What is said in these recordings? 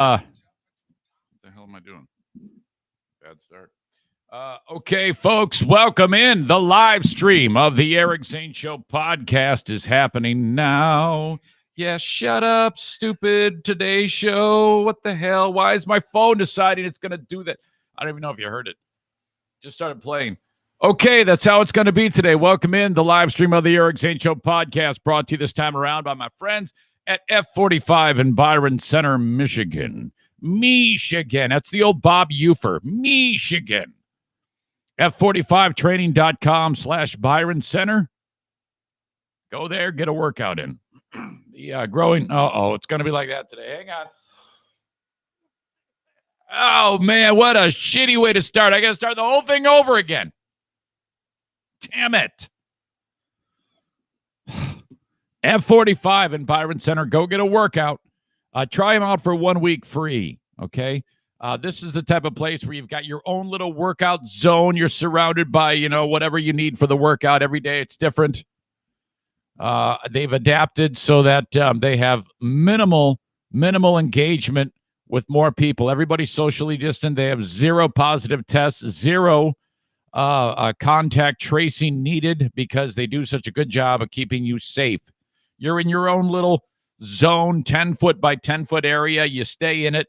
What the hell am I doing? Bad start. Okay, folks, welcome in. The live stream of the Eric Zane Show podcast is happening now. Yeah, shut up, stupid Today Show. What the hell? Why is my phone deciding it's going to do that? I don't even know if you heard it. Just started playing. Okay, that's how it's going to be today. Welcome in the live stream of the Eric Zane Show podcast, brought to you this time around by my friends at F45 in Byron Center, Michigan. Michigan. That's the old Bob Ufer. Michigan. F45training.com/Byron Center. Go there, get a workout in. The growing. It's going to be like that today. Hang on. Oh, man, what a shitty way to start. I got to start the whole thing over again. Damn it. F45 in Byron Center. Go get a workout. Try them out for 1 week free, okay? This is the type of place where you've got your own little workout zone. You're surrounded by, whatever you need for the workout. Every day it's different. They've adapted so that they have minimal engagement with more people. Everybody's socially distant. They have zero positive tests, zero contact tracing needed because they do such a good job of keeping you safe. You're in your own little zone, 10-foot by 10-foot area. You stay in it.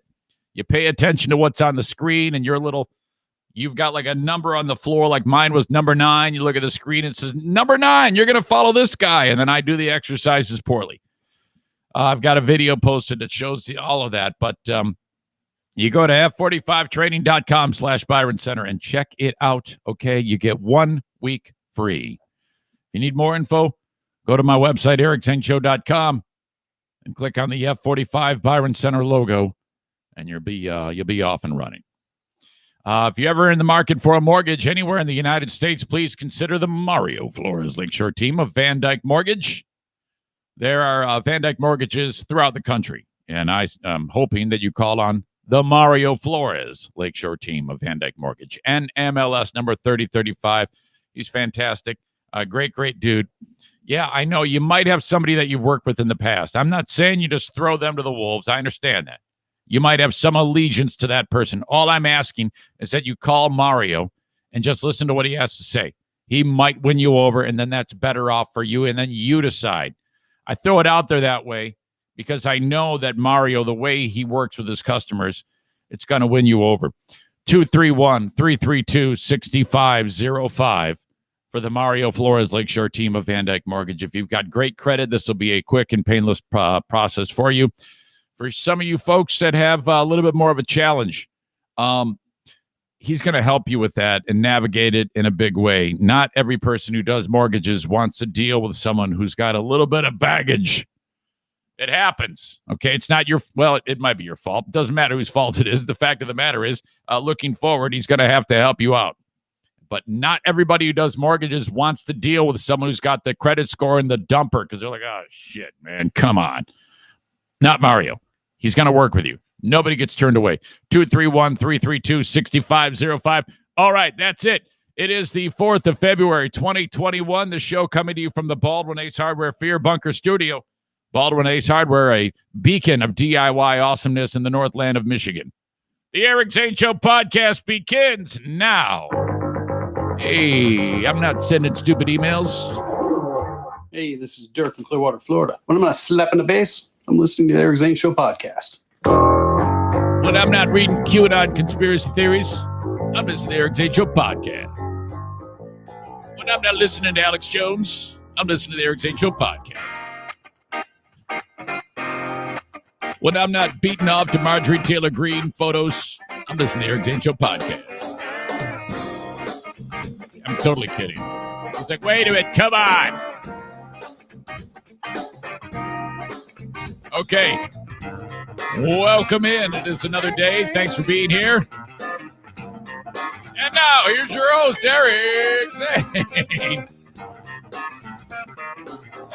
You pay attention to what's on the screen, and you've got like a number on the floor, like mine was number 9. You look at the screen, it says, number 9, you're going to follow this guy. And then I do the exercises poorly. I've got a video posted that shows all of that, but you go to f45training.com/Byron Center and check it out. Okay. You get 1 week free. If you need more info, go to my website, ericzaneshow.com, and click on the F45 Byron Center logo, and you'll be off and running. If you're ever in the market for a mortgage anywhere in the United States, please consider the Mario Flores Lakeshore team of Van Dyke Mortgage. There are Van Dyke mortgages throughout the country, and I'm hoping that you call on the Mario Flores Lakeshore team of Van Dyke Mortgage. NMLS number 3035. He's fantastic. Great dude. Yeah, I know you might have somebody that you've worked with in the past. I'm not saying you just throw them to the wolves. I understand that. You might have some allegiance to that person. All I'm asking is that you call Mario and just listen to what he has to say. He might win you over, and then that's better off for you, and then you decide. I throw it out there that way because I know that Mario, the way he works with his customers, it's going to win you over. 231-332-6505 for the Mario Flores Lakeshore team of Van Dyke Mortgage. If you've got great credit, this will be a quick and painless process for you. For some of you folks that have a little bit more of a challenge, he's going to help you with that and navigate it in a big way. Not every person who does mortgages wants to deal with someone who's got a little bit of baggage. It happens, okay? It's not it might be your fault. It doesn't matter whose fault it is. The fact of the matter is, looking forward, he's going to have to help you out. But not everybody who does mortgages wants to deal with someone who's got the credit score in the dumper because they're like, oh, shit, man, come on. Not Mario. He's going to work with you. Nobody gets turned away. 231-332-6505. All right, that's it. It is the 4th of February, 2021. The show coming to you from the Baldwin Ace Hardware Fear Bunker Studio. Baldwin Ace Hardware, a beacon of DIY awesomeness in the Northland of Michigan. The Eric Zane Show podcast begins now. Hey, I'm not sending stupid emails. Hey, this is Dirk from Clearwater, Florida. When I'm not slapping the bass, I'm listening to the Eric Zane Show podcast. When I'm not reading QAnon conspiracy theories, I'm listening to the Eric Zane Show podcast. When I'm not listening to Alex Jones, I'm listening to the Eric Zane Show podcast. When I'm not beating off to Marjorie Taylor Greene photos, I'm listening to the Eric Zane Show podcast. I'm totally kidding. He's like, wait a minute, come on. Okay. Welcome in. It is another day. Thanks for being here. And now, here's your host, Eric Zane.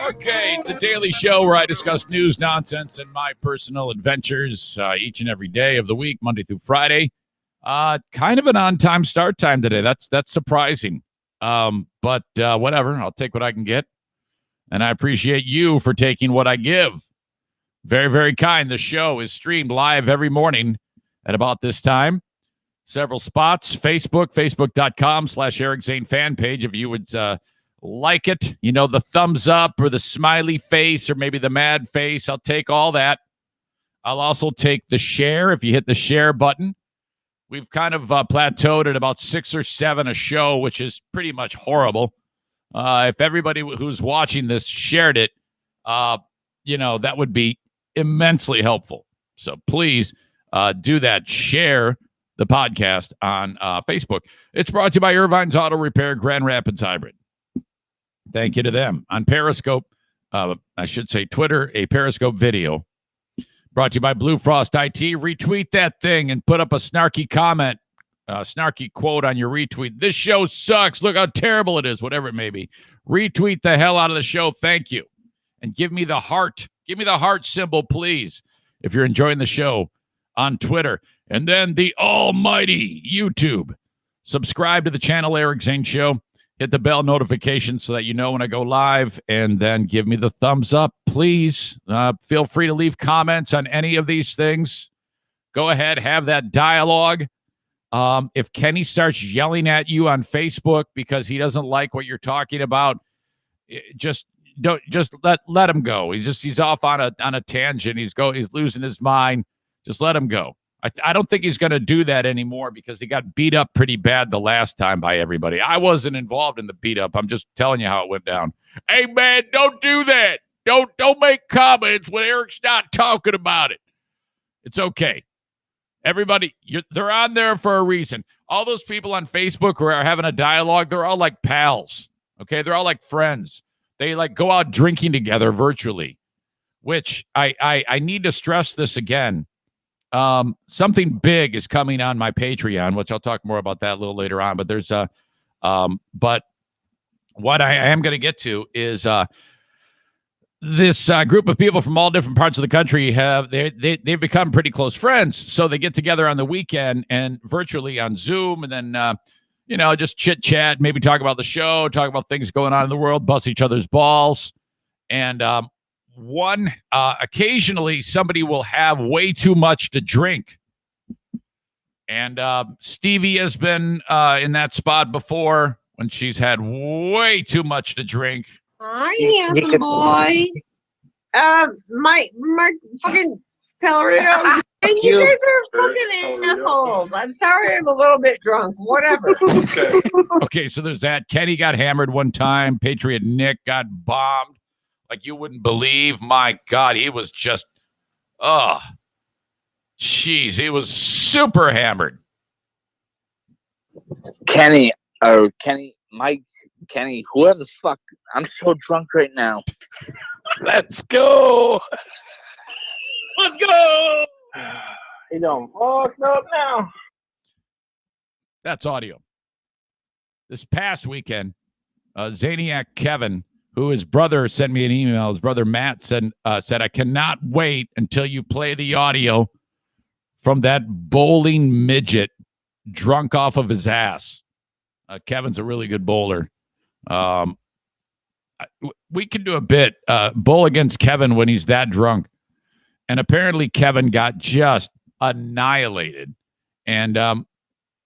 Okay, it's a daily show where I discuss news, nonsense, and my personal adventures each and every day of the week, Monday through Friday. Kind of an on-time start time today. That's surprising. But whatever. I'll take what I can get. And I appreciate you for taking what I give. Very, very kind. The show is streamed live every morning at about this time. Several spots. Facebook.com/Eric Zane fan page. If you would like it, the thumbs up or the smiley face or maybe the mad face, I'll take all that. I'll also take the share. If you hit the share button, we've kind of plateaued at about 6 or 7 a show, which is pretty much horrible. If everybody who's watching this shared it, that would be immensely helpful. So please do that. Share the podcast on Facebook. It's brought to you by Irvine's Auto Repair, Grand Rapids Hybrid. Thank you to them. On Periscope, I should say Twitter, a Periscope video. Brought to you by Blue Frost IT. Retweet that thing and put up a snarky comment, snarky quote on your retweet. This show sucks. Look how terrible it is, whatever it may be. Retweet the hell out of the show. Thank you. And give me the heart. Give me the heart symbol, please, if you're enjoying the show on Twitter. And then the almighty YouTube. Subscribe to the channel, Eric Zane Show. Hit the bell notification so that you know when I go live. And then give me the thumbs up, please. Feel free to leave comments on any of these things. Go ahead, have that dialogue. If Kenny starts yelling at you on Facebook because he doesn't like what you're talking about, just let him go. He's off on a tangent. He's losing his mind. Just let him go. I don't think he's going to do that anymore because he got beat up pretty bad the last time by everybody. I wasn't involved in the beat up. I'm just telling you how it went down. Hey man, don't do that. Don't make comments when Eric's not talking about it. It's okay. Everybody, they're on there for a reason. All those people on Facebook who are having a dialogue, they're all like pals. Okay, they're all like friends. They like go out drinking together virtually, which I need to stress this again. Something big is coming on my Patreon, which I'll talk more about that a little later on. But there's but what I am going to get to is this group of people from all different parts of the country they've become pretty close friends. So they get together on the weekend and virtually on Zoom, and then just chit chat, maybe talk about the show, talk about things going on in the world, bust each other's balls, and occasionally somebody will have way too much to drink. And Stevie has been in that spot before when she's had way too much to drink. Hi, handsome boy. My fucking Pellerito. And you guys are fucking assholes. I'm sorry I'm a little bit drunk. Whatever. Okay, so there's that. Kenny got hammered one time. Patriot Nick got bombed like you wouldn't believe. My God, he was just, he was super hammered. Kenny, whoever the fuck, I'm so drunk right now. Let's go. Let's go. You don't fuck up now. That's audio. This past weekend, Zaniac Kevin, who his brother sent me an email, his brother Matt said, I cannot wait until you play the audio from that bowling midget drunk off of his ass. Kevin's a really good bowler. We can do a bit bowl against Kevin when he's that drunk. And apparently Kevin got just annihilated. And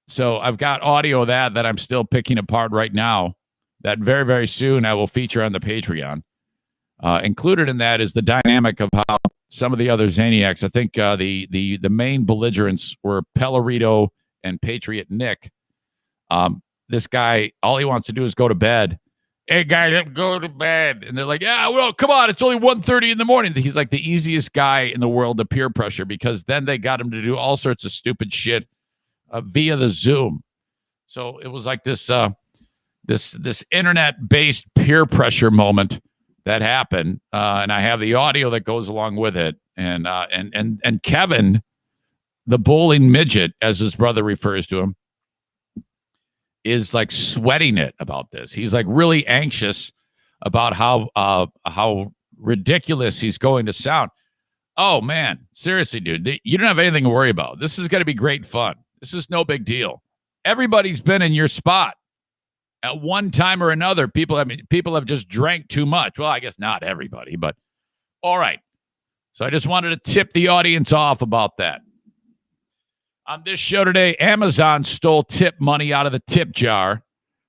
so I've got audio of that I'm still picking apart right now that very, very soon I will feature on the Patreon. Included in that is the dynamic of how some of the other Zaniacs, I think the main belligerents were Pellerito and Patriot Nick. This guy, all he wants to do is go to bed. Hey, guys, go to bed. And they're like, yeah, well, come on. It's only 1:30 in the morning. He's like the easiest guy in the world to peer pressure because then they got him to do all sorts of stupid shit via the Zoom. So it was like this this internet-based peer pressure moment that happened. And I have the audio that goes along with it. And Kevin, the bowling midget, as his brother refers to him, is like sweating it about this. He's like really anxious about how ridiculous he's going to sound. Oh man, seriously, dude, you don't have anything to worry about. This is going to be great fun. This is no big deal. Everybody's been in your spot at one time or another. People have just drank too much. Well, I guess not everybody, but all right. So I just wanted to tip the audience off about that. On this show today, Amazon stole tip money out of the tip jar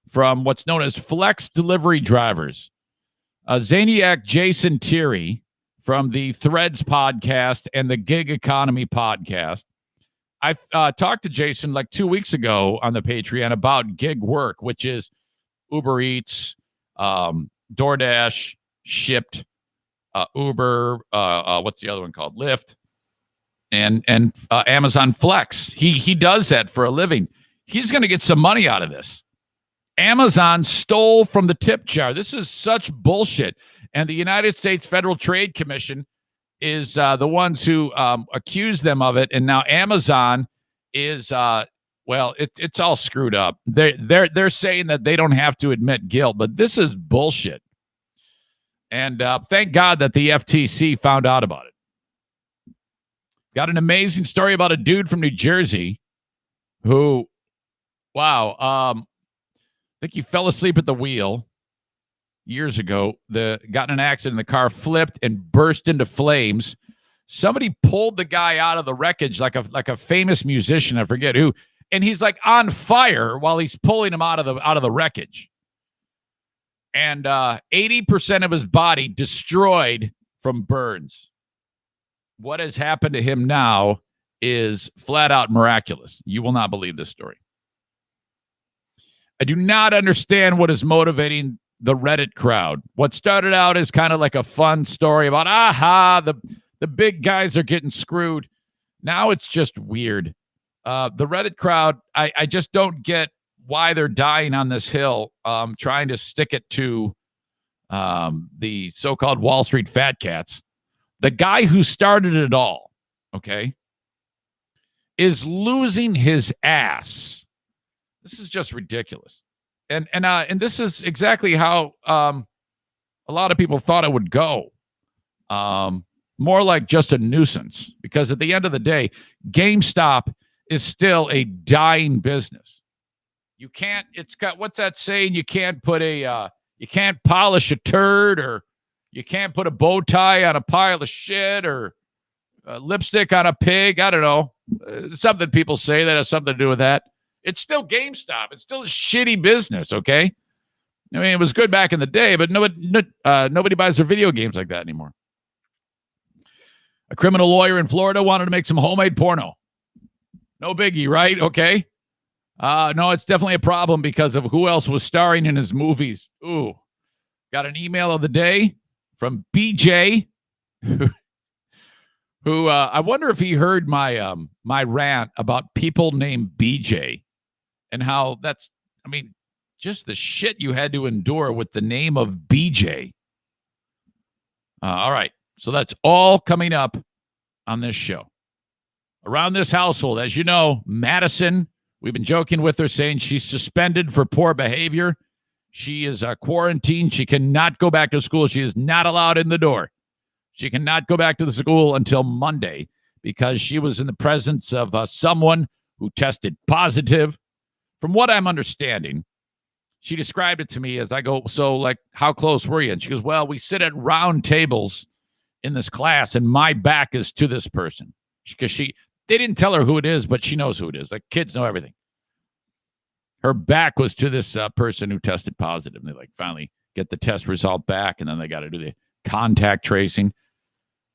from what's known as flex delivery drivers. Zaniac Jason Terry from the Threads podcast and the Gig Economy podcast. I talked to Jason like 2 weeks ago on the Patreon about gig work, which is Uber Eats, DoorDash, Shipped, Uber, what's the other one called? Lyft, and Amazon Flex. He does that for a living. He's going to get some money out of this. Amazon stole from the tip jar. This is such bullshit. And the United States Federal Trade Commission is the ones who accuse them of it. And now Amazon is, it's all screwed up. They're saying that they don't have to admit guilt, but this is bullshit. And thank God that the FTC found out about it. Got an amazing story about a dude from New Jersey who, I think he fell asleep at the wheel years ago. Got in an accident. The car flipped and burst into flames. Somebody pulled the guy out of the wreckage like a famous musician. I forget who. And he's like on fire while he's pulling him out of the wreckage. And 80% of his body destroyed from burns. What has happened to him now is flat out miraculous. You will not believe this story. I do not understand what is motivating the Reddit crowd. What started out as kind of like a fun story about, the big guys are getting screwed. Now it's just weird. The Reddit crowd, I just don't get why they're dying on this hill, trying to stick it to the so-called Wall Street fat cats. The guy who started it all, okay, is losing his ass. This is just ridiculous. And this is exactly how a lot of people thought it would go. More like just a nuisance, because at the end of the day, GameStop is still a dying business. You can't, it's got, what's that saying? You can't put you can't polish a turd, or you can't put a bow tie on a pile of shit, or lipstick on a pig. I don't know. Something people say that has something to do with that. It's still GameStop. It's still a shitty business, okay? I mean, it was good back in the day, but nobody buys their video games like that anymore. A criminal lawyer in Florida wanted to make some homemade porno. No biggie, right? Okay. No, it's definitely a problem because of who else was starring in his movies. Ooh. Got an email of the day from BJ, who I wonder if he heard my my rant about people named BJ and how that's, I mean, just the shit you had to endure with the name of BJ. All right. So that's all coming up on this show. Around this household, as you know, Madison, we've been joking with her, saying she's suspended for poor behavior. She is quarantined. She cannot go back to school. She is not allowed in the door. She cannot go back to the school until Monday because she was in the presence of someone who tested positive. From what I'm understanding, she described it to me as I go, so like, how close were you? And she goes, well, we sit at round tables in this class and my back is to this person. Because they didn't tell her who it is, but she knows who it is. Like, kids know everything. Her back was to this person who tested positive. And they like finally get the test result back, and then they got to do the contact tracing.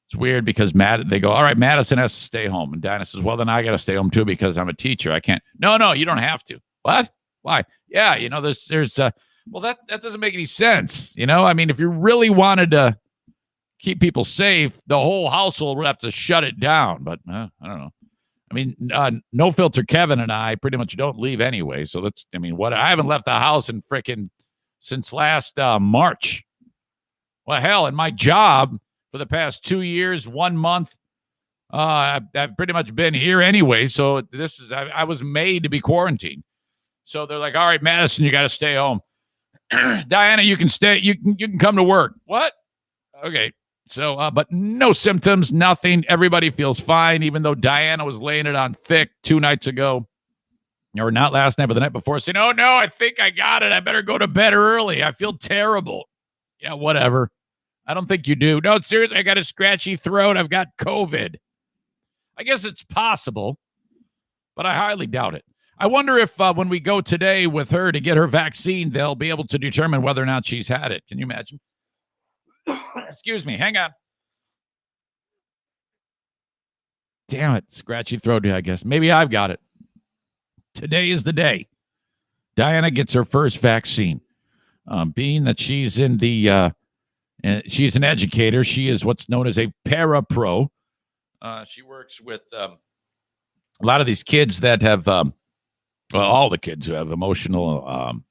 It's weird because they go, all right, Madison has to stay home. And Dinah says, well, then I got to stay home too because I'm a teacher. I can't. No, you don't have to. What? Why? Yeah, you know, there's well, that doesn't make any sense. You know, I mean, if you really wanted to keep people safe, the whole household would have to shut it down. But I don't know. I mean, No Filter Kevin and I pretty much don't leave anyway. So that's, I mean, I haven't left the house in since last March. Well, hell, in my job for the past 2 years, 1 month, I've pretty much been here anyway. So I was made to be quarantined. So they're like, all right, Madison, you got to stay home. Diana, you can stay. You can come to work. What? Okay. So, but no symptoms, nothing. Everybody feels fine, even though Diana was laying it on thick 2 nights ago. Or not last night, but the night before, saying, oh, no, I think I got it. I better go to bed early. I feel terrible. Yeah, whatever. I don't think you do. No, seriously, I got a scratchy throat. I've got COVID. I guess it's possible, but I highly doubt it. I wonder if when we go today with her to get her vaccine, they'll be able to determine whether or not she's had it. Can you imagine? Excuse me. Hang on. Damn it. Scratchy throat, I guess. Maybe I've got it. Today is the day Diana gets her first vaccine. Being that she's in the, she's an educator. She is what's known as a parapro. She works with a lot of these kids that have, well, all the kids who have emotional,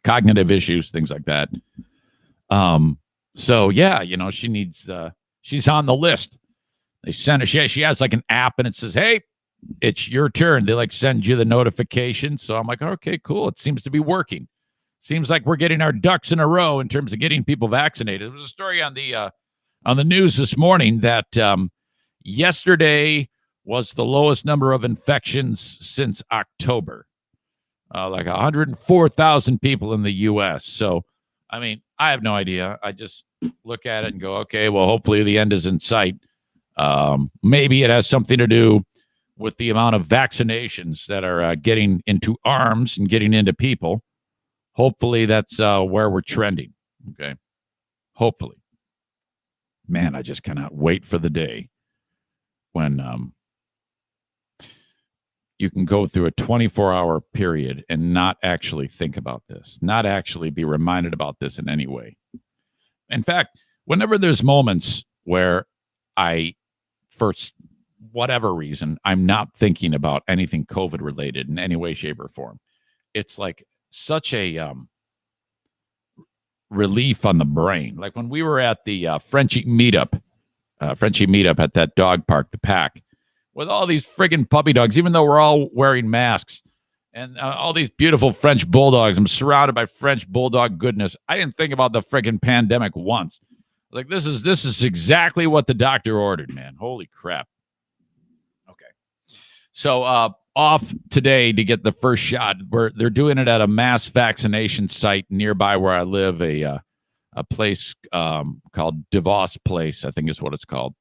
cognitive issues, things like that. So yeah, you know, she needs, she's on the list. They send her, she has like an app and it says, hey, it's your turn. They like send you the notification. So I'm like, okay, cool. It seems to be working. Seems like we're getting our ducks in a row in terms of getting people vaccinated. There was a story on the news this morning that yesterday was the lowest number of infections since October. Like 104,000 people in the U.S. So, I mean, I have no idea. I just look at it and go, okay, well, hopefully the end is in sight. Maybe it has something to do with the amount of vaccinations that are getting into arms and getting into people. Hopefully that's where we're trending. Okay. Hopefully. Man, I just cannot wait for the day when you can go through a 24-hour period and not actually think about this, not actually be reminded about this in any way. In fact, whenever there's moments where for whatever reason, I'm not thinking about anything COVID related in any way, shape, or form, it's like such a relief on the brain. Like when we were at the Frenchie meetup at that dog park, the Pack, with all these friggin' puppy dogs, even though we're all wearing masks, and all these beautiful French bulldogs. I'm surrounded by French bulldog goodness. I didn't think about the friggin' pandemic once. Like this is exactly what the doctor ordered, man. Holy crap. Okay. So off today to get the first shot. They're doing it at a mass vaccination site nearby where I live, a place called DeVos Place, I think is what it's called.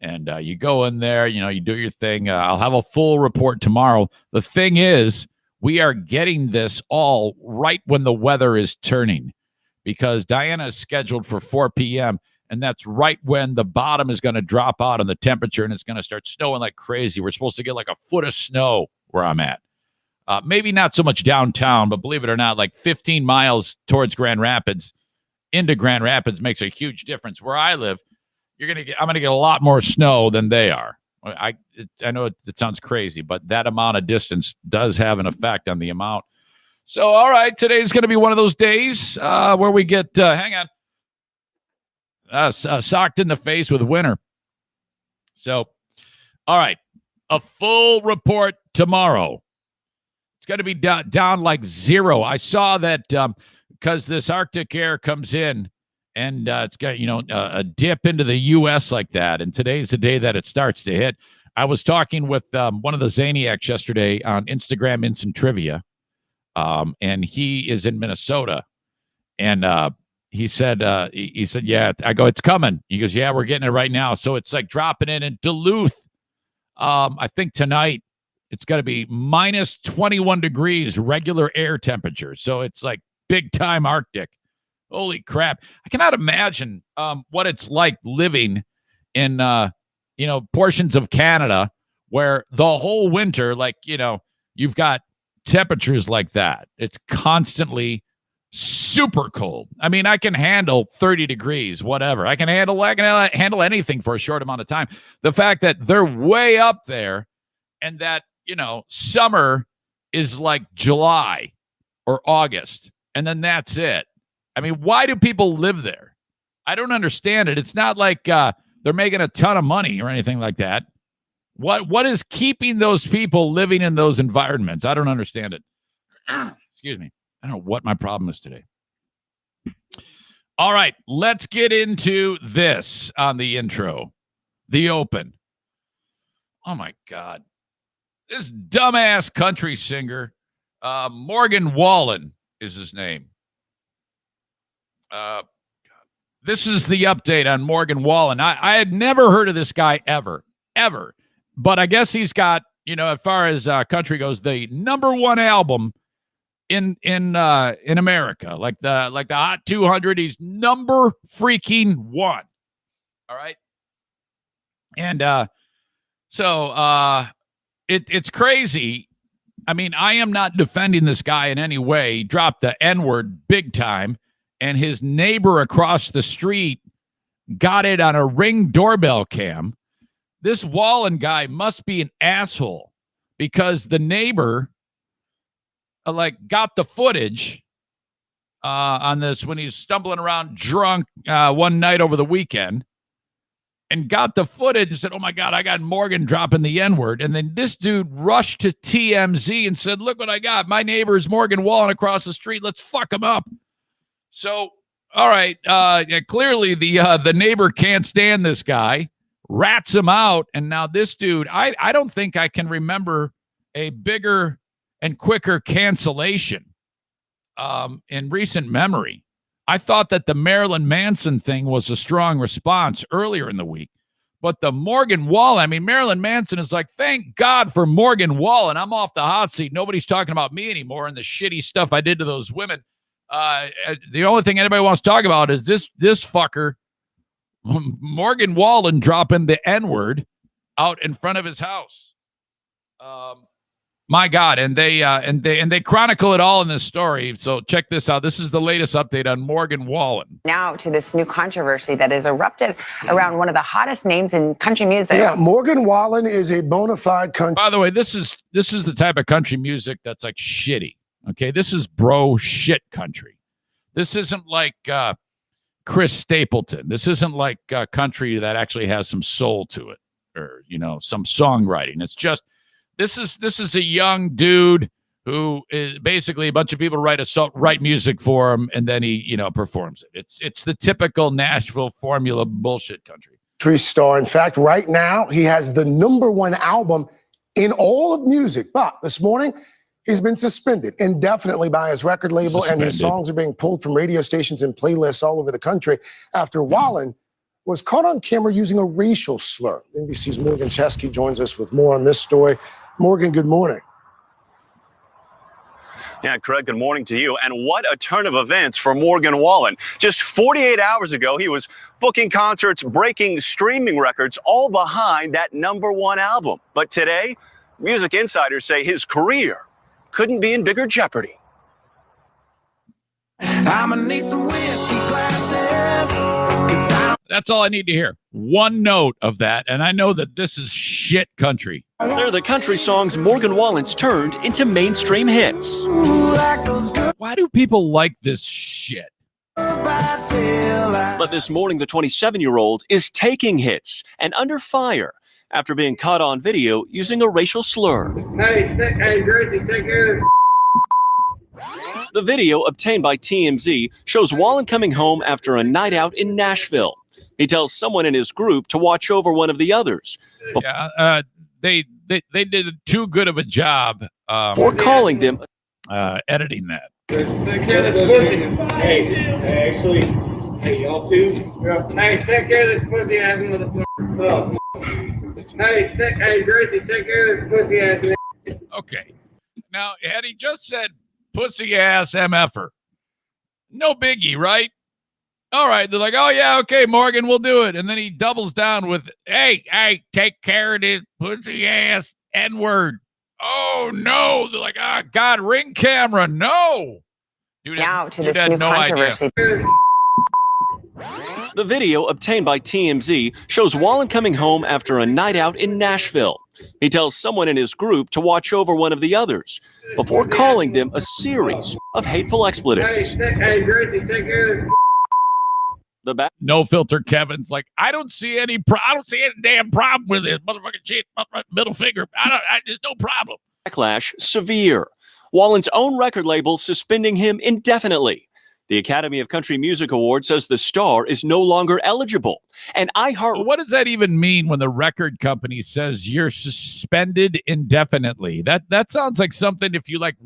And you go in there, you know, you do your thing. I'll have a full report tomorrow. The thing is, we are getting this all right when the weather is turning, because Diana is scheduled for 4 p.m., and that's right when the bottom is going to drop out on the temperature, and it's going to start snowing like crazy. We're supposed to get like a foot of snow where I'm at. Maybe not so much downtown, but believe it or not, like 15 miles towards Grand Rapids, into Grand Rapids makes a huge difference. Where I live, I'm going to get a lot more snow than they are. I know it sounds crazy, but that amount of distance does have an effect on the amount. So, all right, today's going to be one of those days where we get, socked in the face with winter. So, all right, a full report tomorrow. It's going to be down like zero. I saw that because this Arctic air comes in, and it's got, a dip into the U.S. like that. And today's the day that it starts to hit. I was talking with one of the Zaniacs yesterday on Instagram Instant Trivia, and he is in Minnesota. And he said, yeah. I go, it's coming. He goes, yeah, we're getting it right now. So it's like dropping in Duluth. I think tonight it's got to be minus 21 degrees regular air temperature. So it's like big time Arctic. Holy crap. I cannot imagine what it's like living in, portions of Canada where the whole winter, you've got temperatures like that. It's constantly super cold. I mean, I can handle 30 degrees, whatever. I can handle anything for a short amount of time. The fact that they're way up there and that, summer is like July or August, and then that's it. I mean, why do people live there? I don't understand it. It's not like they're making a ton of money or anything like that. What is keeping those people living in those environments? I don't understand it. Excuse me. I don't know what my problem is today. All right, let's get into this on the intro. The Open. Oh, my God. This dumbass country singer, Morgan Wallen is his name. this is the update on Morgan Wallen. I had never heard of this guy ever. But I guess he's got, as far as country goes, the number one album in America, like the Hot 200. He's number freaking one. All right. And so it's crazy. I mean, I am not defending this guy in any way. He dropped the N-word big time, and his neighbor across the street got it on a Ring doorbell cam. This Wallen guy must be an asshole because the neighbor got the footage on this when he's stumbling around drunk one night over the weekend, and got the footage and said, oh my God, I got Morgan dropping the N-word. And then this dude rushed to TMZ and said, look what I got. My neighbor is Morgan Wallen across the street. Let's fuck him up. So, all right. Clearly the neighbor can't stand this guy, rats him out. And now this dude, I don't think I can remember a bigger and quicker cancellation in recent memory. I thought that the Marilyn Manson thing was a strong response earlier in the week. But the Morgan Wallen, I mean, Marilyn Manson is like, thank God for Morgan Wallen. I'm off the hot seat. Nobody's talking about me anymore and the shitty stuff I did to those women. The only thing anybody wants to talk about is this fucker, Morgan Wallen, dropping the N-word out in front of his house. My God, and they chronicle it all in this story. So check this out. This is the latest update on Morgan Wallen. Now to this new controversy that has erupted around one of the hottest names in country music. Yeah, Morgan Wallen is a bona fide country. By the way, this is the type of country music that's like shitty. Okay, this is bro shit country. This isn't like Chris Stapleton. This isn't like country that actually has some soul to it, or some songwriting. It's just. This is a young dude who is basically a bunch of people write music for him, and then he performs it. It's the typical Nashville formula bullshit country. Star. In fact, right now he has the number one album in all of music. But this morning he's been suspended indefinitely by his record label, and his songs are being pulled from radio stations and playlists all over the country after Wallen was caught on camera using a racial slur. NBC's Morgan Chesky joins us with more on this story. Morgan, good morning. Yeah, Craig, good morning to you. And what a turn of events for Morgan Wallen. Just 48 hours ago, he was booking concerts, breaking streaming records, all behind that number one album. But today, music insiders say his career couldn't be in bigger jeopardy. I'm gonna need some whiskey glasses. That's all I need to hear. One note of that, and I know that this is shit country. They're the country songs Morgan Wallen's turned into mainstream hits. Why do people like this shit? But this morning, the 27-year-old is taking hits and under fire after being caught on video using a racial slur. Hey, Gracie, take care of this. The video, obtained by TMZ, shows Wallen coming home after a night out in Nashville. He tells someone in his group to watch over one of the others. Yeah, they did too good of a job for calling them editing that. Take care of this pussy. Hey, y'all too? Hey, take care of this pussy ass motherfucker. Hey, Gracie, take care of this pussy ass man. Okay. Now, had he just said pussy ass MFer, no biggie, right? All right, they're like, oh yeah, okay, Morgan, we'll do it. And then he doubles down with, hey, take care of this pussy ass N-word. Oh no. They're like, oh God, Ring camera, no. Dude, now to this new controversy. The video, obtained by TMZ, shows Wallen coming home after a night out in Nashville. He tells someone in his group to watch over one of the others before calling them a series of hateful expletives. Hey, Gracie, take care of this. No filter Kevin's like, I don't see any damn problem with this motherfucking shit. Middle finger. There's no problem. Backlash severe. Wallen's own record label suspending him indefinitely. The Academy of Country Music Award says the star is no longer eligible. And Well, what does that even mean when the record company says you're suspended indefinitely? That sounds like something if you like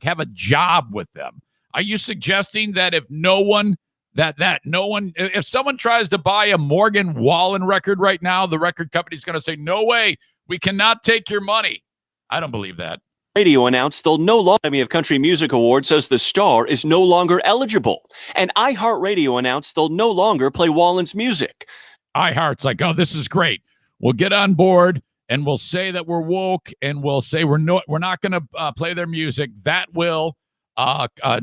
have a job with them. Are you suggesting that if no one That no one, if someone tries to buy a Morgan Wallen record right now, the record company's going to say, no way, we cannot take your money. I don't believe that. Radio announced they'll no longer Academy of Country Music Award says the star is no longer eligible. And iHeartRadio announced they'll no longer play Wallen's music. iHeart's like, oh, this is great. We'll get on board and we'll say that we're woke and we'll say we're not going to play their music. That will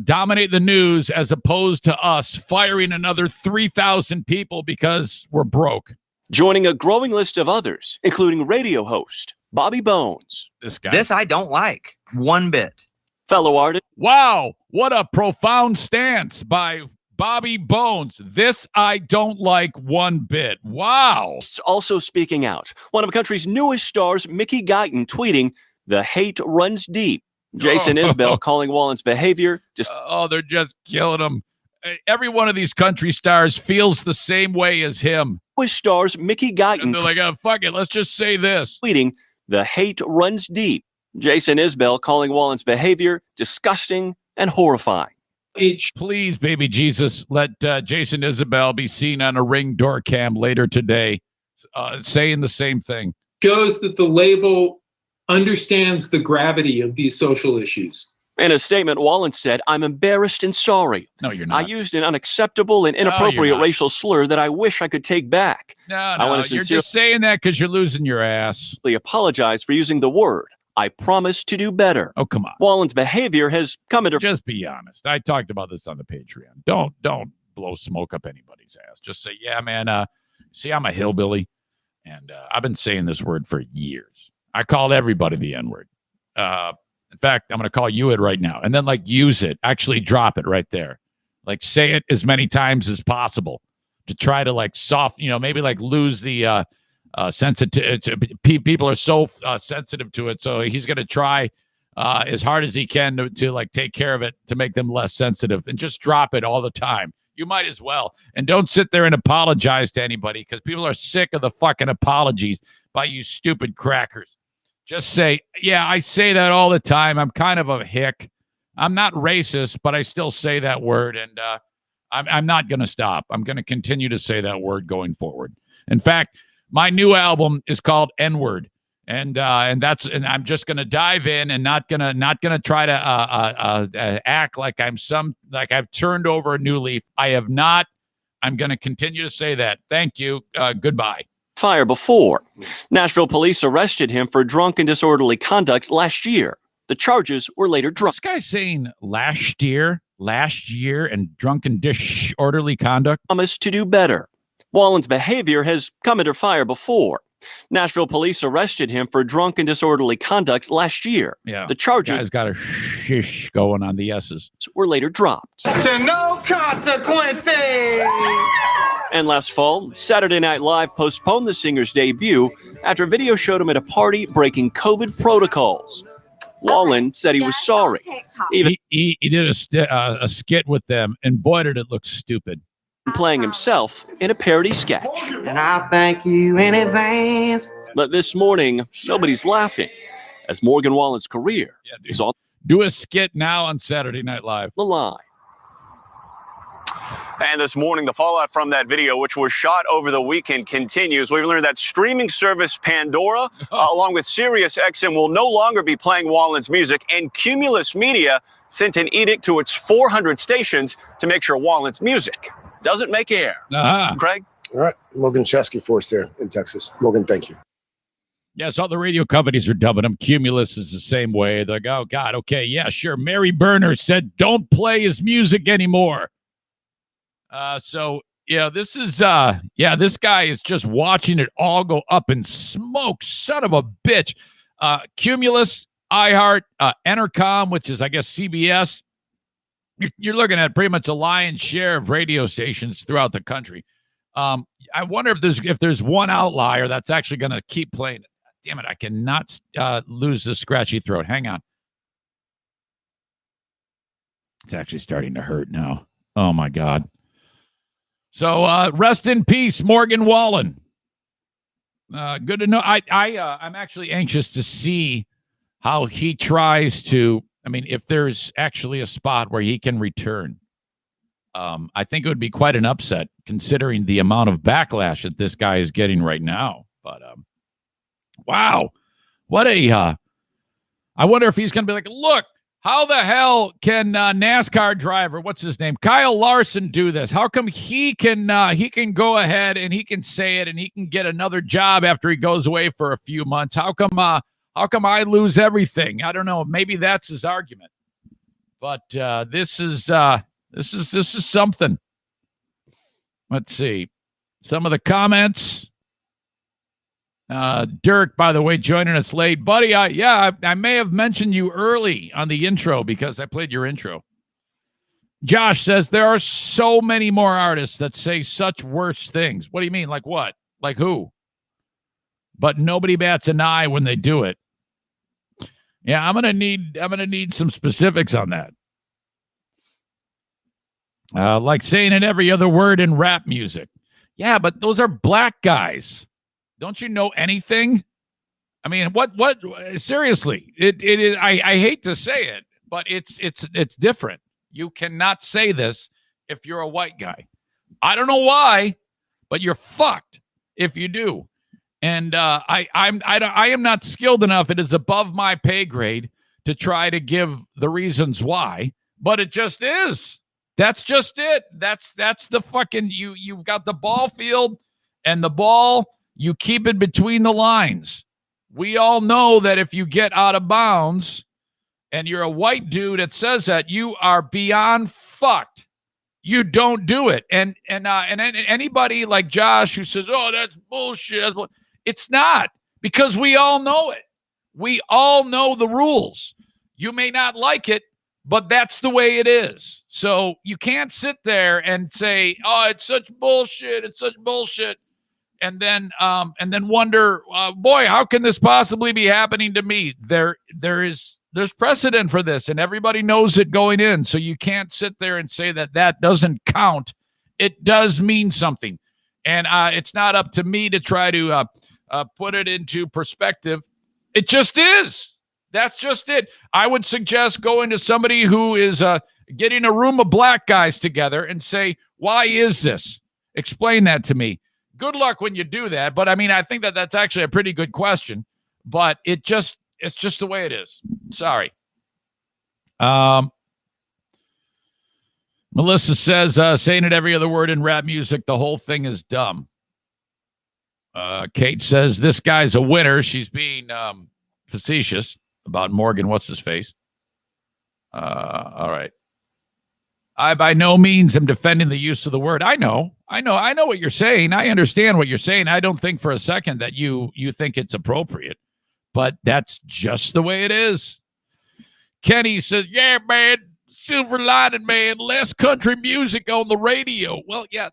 dominate the news as opposed to us firing another 3,000 people because we're broke. Joining a growing list of others, including radio host Bobby Bones. This guy. This I don't like one bit. Fellow artist. Wow, what a profound stance by Bobby Bones. This I don't like one bit. Wow. Also speaking out. One of the country's newest stars, Mickey Guyton, tweeting, "The hate runs deep." Jason Isbell calling Wallen's behavior just... Oh, they're just killing him. Every one of these country stars feels the same way as him. Newest stars, Mickey Guyton. And they're like, oh, fuck it, let's just say this. Tweeting, "The hate runs deep." Jason Isbell calling Wallen's behavior disgusting and horrifying. Please, baby Jesus, let Jason Isabel be seen on a Ring door cam later today saying the same thing. Shows that the label understands the gravity of these social issues. In a statement, Wallen said, "I'm embarrassed and sorry. No, you're not. I used an unacceptable and inappropriate racial slur that I wish I could take back. No, you're just saying that because you're losing your ass. I apologize for using the word. I promise to do better." Oh, come on. Wallen's behavior has come into... Just be honest. I talked about this on the Patreon. Don't blow smoke up anybody's ass. Just say, yeah, man, see, I'm a hillbilly, and I've been saying this word for years. I called everybody the N-word. In fact, I'm going to call you it right now. And then, use it. Actually drop it right there. Say it as many times as possible to try to, maybe lose the... sensitive. People are so sensitive to it, so he's going to try as hard as he can to take care of it to make them less sensitive, and just drop it all the time. You might as well, and don't sit there and apologize to anybody because people are sick of the fucking apologies by you stupid crackers. Just say, yeah, I say that all the time. I'm kind of a hick. I'm not racist, but I still say that word, and I'm not going to stop. I'm going to continue to say that word going forward. In fact, my new album is called N-Word, and I'm just gonna dive in and not gonna try to act like I've turned over a new leaf. I have not. I'm gonna continue to say that. Thank you. Goodbye. Fire before. Nashville police arrested him for drunk and disorderly conduct last year. The charges were later dropped. This guy's saying last year, and drunk and disorderly conduct. Promise to do better. Wallen's behavior has come under fire before. Nashville police arrested him for drunk and disorderly conduct last year. Yeah, the charges guy's got a shish going on the S's. Were later dropped. To no consequences. And last fall, Saturday Night Live postponed the singer's debut after a video showed him at a party breaking COVID protocols. Wallen said he was sorry. He did a skit with them, and boy, did it look stupid. Playing himself in a parody sketch. And I thank you in advance. But this morning, nobody's laughing as Morgan Wallen's career is on. Do a skit now on Saturday Night Live. The line. And this morning, the fallout from that video, which was shot over the weekend, continues. We've learned that streaming service Pandora, along with SiriusXM, will no longer be playing Wallen's music, and Cumulus Media sent an edict to its 400 stations to make sure Wallen's music doesn't make air. Craig? All right. Morgan Chesky for us there in Texas. Morgan, thank you. Yes, all the radio companies are dubbing him. Cumulus is the same way. They're like, oh, God, okay, yeah, sure. Mary Berner said don't play his music anymore. This is, this guy is just watching it all go up in smoke. Son of a bitch. Cumulus, iHeart, Entercom, which is, I guess, CBS. You're looking at pretty much a lion's share of radio stations throughout the country. I wonder if there's one outlier that's actually going to keep playing it. Damn it, I cannot lose this scratchy throat. Hang on. It's actually starting to hurt now. Oh, my God. So rest in peace, Morgan Wallen. Good to know. I'm actually anxious to see how he tries to, if there's actually a spot where he can return. I think it would be quite an upset considering the amount of backlash that this guy is getting right now. But wow, what a I wonder if he's going to be like, look, how the hell can NASCAR driver, what's his name, Kyle Larson, do this? How come he can go ahead and he can say it and he can get another job after he goes away for a few months? How come I lose everything? I don't know. Maybe that's his argument. But this is something. Let's see some of the comments. Dirk, by the way, joining us late. Buddy, I may have mentioned you early on the intro because I played your intro. Josh says there are so many more artists that say such worse things. What do you mean? Like what? Like who? But nobody bats an eye when they do it. Yeah, I'm gonna need some specifics on that. Like saying in every other word in rap music. Yeah, but those are black guys. Don't you know anything? I mean, what seriously, it is, I hate to say it, but it's different. You cannot say this if you're a white guy. I don't know why, but you're fucked if you do. And I am not skilled enough. It is above my pay grade to try to give the reasons why, but it just is. That's just it. That's the fucking you've got the ball field and the ball. You keep it between the lines. We all know that if you get out of bounds and you're a white dude that says that, you are beyond fucked. You don't do it. And anybody like Josh who says, oh, that's bullshit. It's not, because we all know it. We all know the rules. You may not like it, but that's the way it is. So you can't sit there and say, oh, it's such bullshit. It's such bullshit. And then wonder, boy, how can this possibly be happening to me? There's precedent for this, and everybody knows it going in. So you can't sit there and say that doesn't count. It does mean something, and it's not up to me to try to put it into perspective. It just is. That's just it. I would suggest going to somebody who is getting a room of black guys together and say, why is this? Explain that to me. Good luck when you do that. But I mean, I think that's actually a pretty good question, but it's just the way it is. Sorry. Melissa says, saying it every other word in rap music, the whole thing is dumb. Kate says, this guy's a winner. She's being facetious about Morgan. What's his face? All right. I by no means am defending the use of the word. I know what you're saying. I understand what you're saying. I don't think for a second that you think it's appropriate, but that's just the way it is. Kenny says, yeah, man, silver lining, man, less country music on the radio. Well, yeah,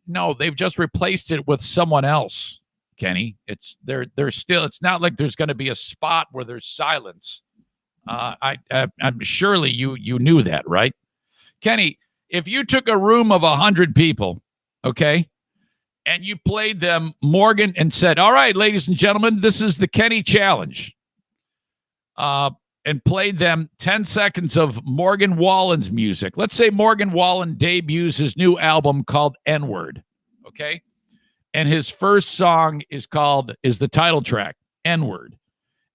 no, they've just replaced it with someone else, Kenny. They're still, it's not like there's going to be a spot where there's silence. I'm surely you knew that, right? Kenny, if you took a room of 100 people, okay, and you played them Morgan and said, all right, ladies and gentlemen, this is the Kenny Challenge, and played them 10 seconds of Morgan Wallen's music. Let's say Morgan Wallen debuts his new album called N-Word, okay? And his first song is the title track, N-Word.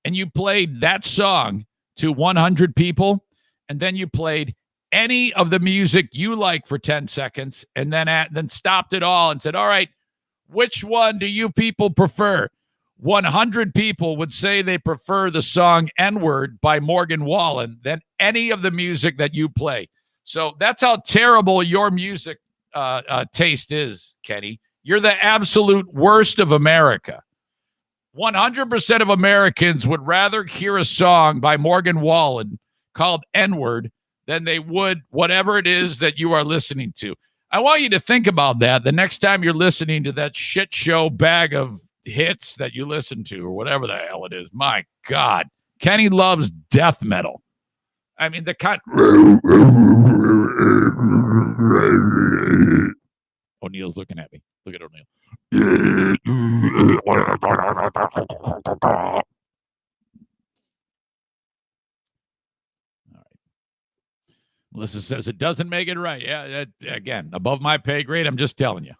And you played that song to 100 people, and then you played any of the music you like for 10 seconds, and then stopped it all and said, all right, which one do you people prefer? 100 people would say they prefer the song N-Word by Morgan Wallen than any of the music that you play. So that's how terrible your music taste is, Kenny. You're the absolute worst of America. 100% of Americans would rather hear a song by Morgan Wallen called N-Word than they would whatever it is that you are listening to. I want you to think about that the next time you're listening to that shit show bag of hits that you listen to or whatever the hell it is. My God. Kenny loves death metal. I mean, the kind... O'Neill's looking at me. Look at O'Neill. Melissa says it doesn't make it right. Yeah, again, above my pay grade. I'm just telling you.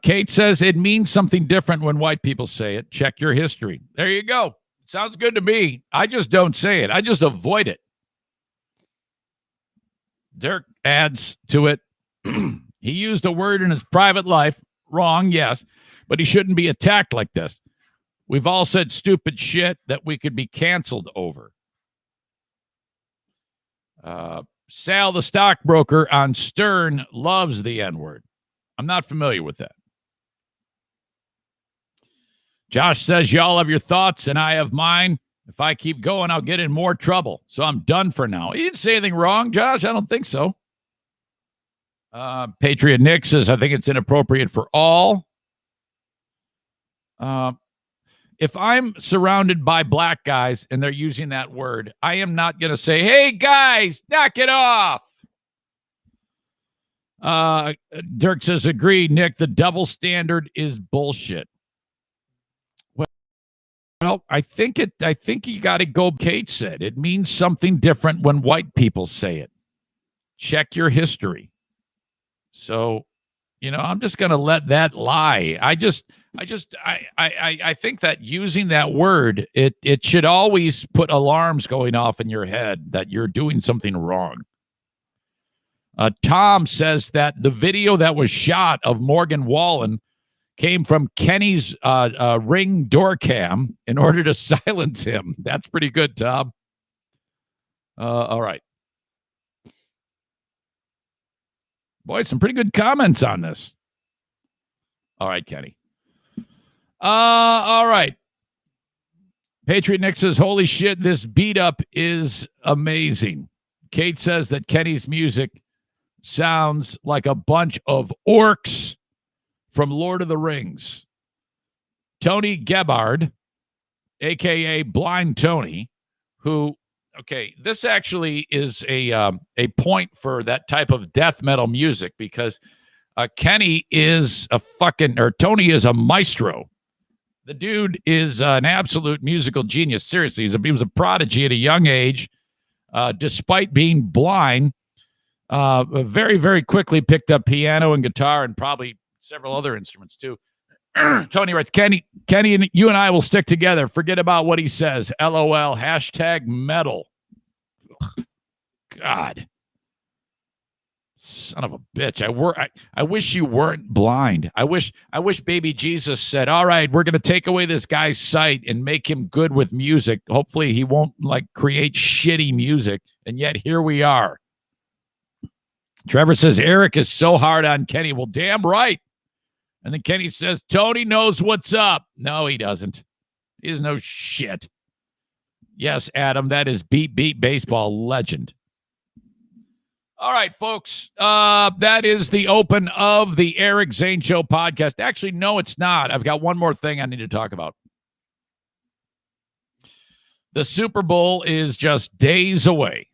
Kate says it means something different when white people say it. Check your history. There you go. Sounds good to me. I just don't say it. I just avoid it. Dirk adds to it. He used a word in his private life. Wrong, yes, but he shouldn't be attacked like this. We've all said stupid shit that we could be canceled over. Sal, the stockbroker on Stern, loves the N-word. I'm not familiar with that. Josh says, y'all have your thoughts and I have mine. If I keep going, I'll get in more trouble. So I'm done for now. He didn't say anything wrong, Josh. I don't think so. Patriot Nick says, I think it's inappropriate for all. If I'm surrounded by black guys and they're using that word, I am not going to say, hey, guys, knock it off. Dirk says, agree, Nick, the double standard is bullshit. Well, I think you got to go. Kate said it means something different when white people say it. Check your history. So, I'm just going to let that lie. I think that using that word, it should always put alarms going off in your head that you're doing something wrong. Tom says that the video that was shot of Morgan Wallen came from Kenny's Ring door cam in order to silence him. That's pretty good, Tom. All right. Boy, some pretty good comments on this. All right, Kenny. All right. Patriot Nick says, holy shit, this beat up is amazing. Kate says that Kenny's music sounds like a bunch of orcs from Lord of the Rings. Tony Gebhard, a.k.a. Blind Tony, who, okay, this actually is a point for that type of death metal music because Tony is a maestro. The dude is an absolute musical genius. Seriously, he was a prodigy at a young age. Despite being blind, very, very quickly picked up piano and guitar and probably several other instruments too. Tony writes, Kenny, and you and I will stick together. Forget about what he says. LOL. #metal. God. Son of a bitch. I wish you weren't blind. I wish baby Jesus said, all right, we're going to take away this guy's sight and make him good with music. Hopefully he won't create shitty music. And yet here we are. Trevor says, Eric is so hard on Kenny. Well, damn right. And then Kenny says, Tony knows what's up. No, he doesn't. He doesn't know shit. Yes, Adam, that is beat baseball legend. All right, folks. That is the open of the Eric Zane Show podcast. Actually, no, it's not. I've got one more thing I need to talk about. The Super Bowl is just days away.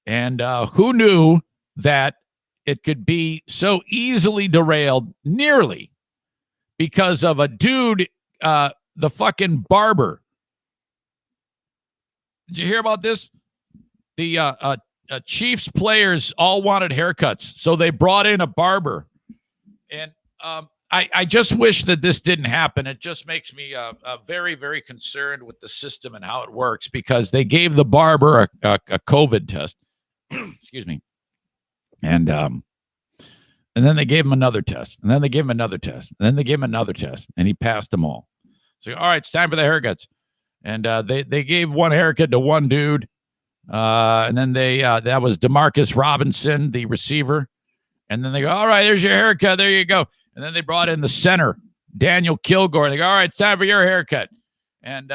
And who knew that it could be so easily derailed, nearly, because of a dude, the fucking barber. Did you hear about this? The Chiefs players all wanted haircuts, so they brought in a barber. And I just wish that this didn't happen. It just makes me very, very concerned with the system and how it works, because they gave the barber a COVID test. Excuse me. And then they gave him another test. And then they gave him another test. And then they gave him another test. And he passed them all. So, all right, it's time for the haircuts. And they gave one haircut to one dude. And then that was DeMarcus Robinson, the receiver. And then they go, all right, there's your haircut. There you go. And then they brought in the center, Daniel Kilgore. They go, all right, it's time for your haircut. And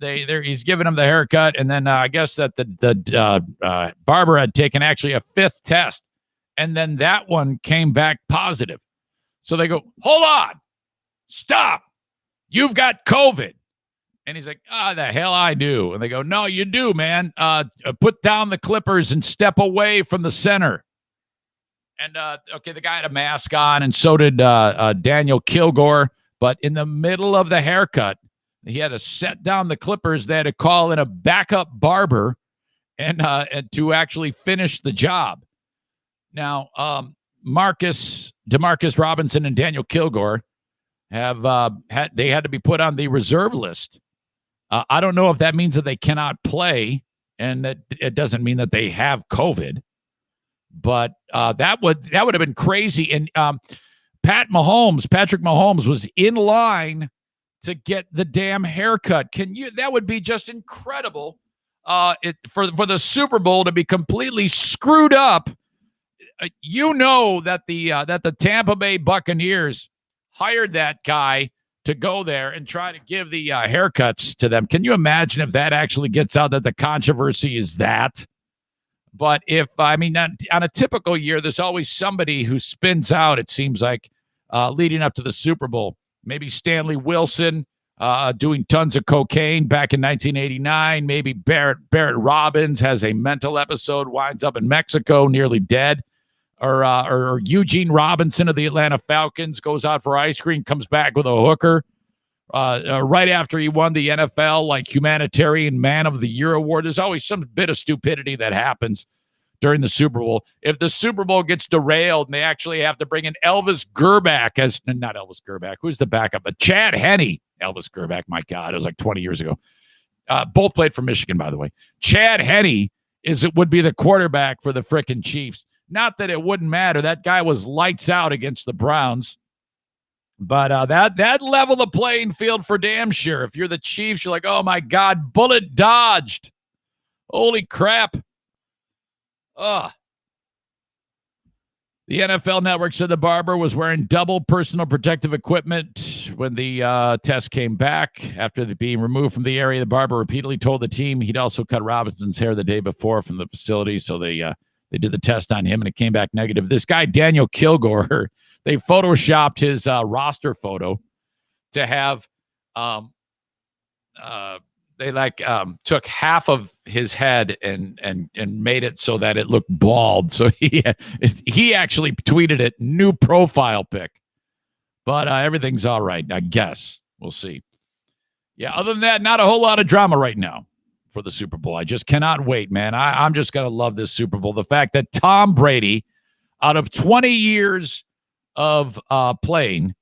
he's giving him the haircut. And then I guess that the barber had taken actually a fifth test. And then that one came back positive. So they go, hold on, stop. You've got COVID. And he's like, the hell I do. And they go, no, you do, man. Put down the clippers and step away from the center. And, okay, the guy had a mask on, and so did Daniel Kilgore. But in the middle of the haircut, He had to set down the Clippers. They had to call in a backup barber and to actually finish the job. Now, DeMarcus Robinson and Daniel Kilgore have had to be put on the reserve list. I don't know if that means that they cannot play, and that it doesn't mean that they have COVID. But that would have been crazy. And Patrick Mahomes was in line to get the damn haircut. That would be just incredible. For the Super Bowl to be completely screwed up. That the Tampa Bay Buccaneers hired that guy to go there and try to give the haircuts to them. Can you imagine if that actually gets out, that the controversy is that? But on a typical year, there's always somebody who spins out, it seems like, leading up to the Super Bowl. Maybe Stanley Wilson doing tons of cocaine back in 1989. Maybe Barrett Robbins has a mental episode, winds up in Mexico, nearly dead. Or Eugene Robinson of the Atlanta Falcons goes out for ice cream, comes back with a hooker. Right after he won the NFL Humanitarian Man of the Year award. There's always some bit of stupidity that happens during the Super Bowl. If the Super Bowl gets derailed and they actually have to bring in Elvis Grbac not Elvis Grbac, who's the backup? But Chad Henne. Elvis Grbac, my God, it was 20 years ago. Both played for Michigan, by the way. Chad Henne would be the quarterback for the frickin' Chiefs. Not that it wouldn't matter. That guy was lights out against the Browns. But that leveled the playing field for damn sure. If you're the Chiefs, you're like, oh, my God, bullet dodged. Holy crap. Ugh. The NFL Network said the barber was wearing double personal protective equipment when the test came back. After being removed from the area, the barber repeatedly told the team he'd also cut Robinson's hair the day before from the facility, so they did the test on him, and it came back negative. This guy, Daniel Kilgore, they photoshopped his roster photo to have they took half of his head and made it so that it looked bald. So he actually tweeted it, new profile pic. But everything's all right, I guess. We'll see. Yeah, other than that, not a whole lot of drama right now for the Super Bowl. I just cannot wait, man. I'm just going to love this Super Bowl. The fact that Tom Brady, out of 20 years of playing,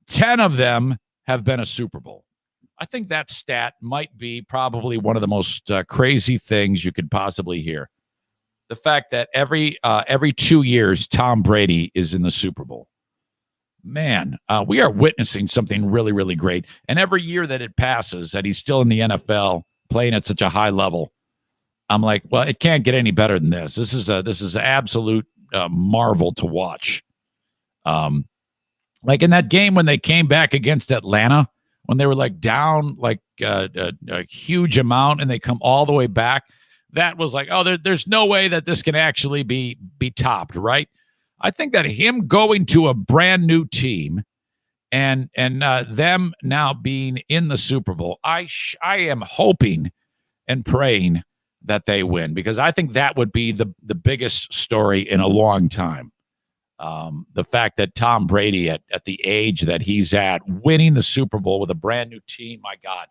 10 of them have been a Super Bowl. I think that stat might be probably one of the most crazy things you could possibly hear. The fact that every 2 years, Tom Brady is in the Super Bowl. Man, we are witnessing something really, really great. And every year that it passes, that he's still in the NFL playing at such a high level, I'm like, well, it can't get any better than this. This is an absolute marvel to watch. Like in that game when they came back against Atlanta, when they were down a huge amount and they come all the way back, that was there's no way that this can actually be topped, right? I think that him going to a brand new team and them now being in the Super Bowl, I am hoping and praying that they win, because I think that would be the biggest story in a long time. The fact that Tom Brady at the age that he's at, winning the Super Bowl with a brand new team, my God.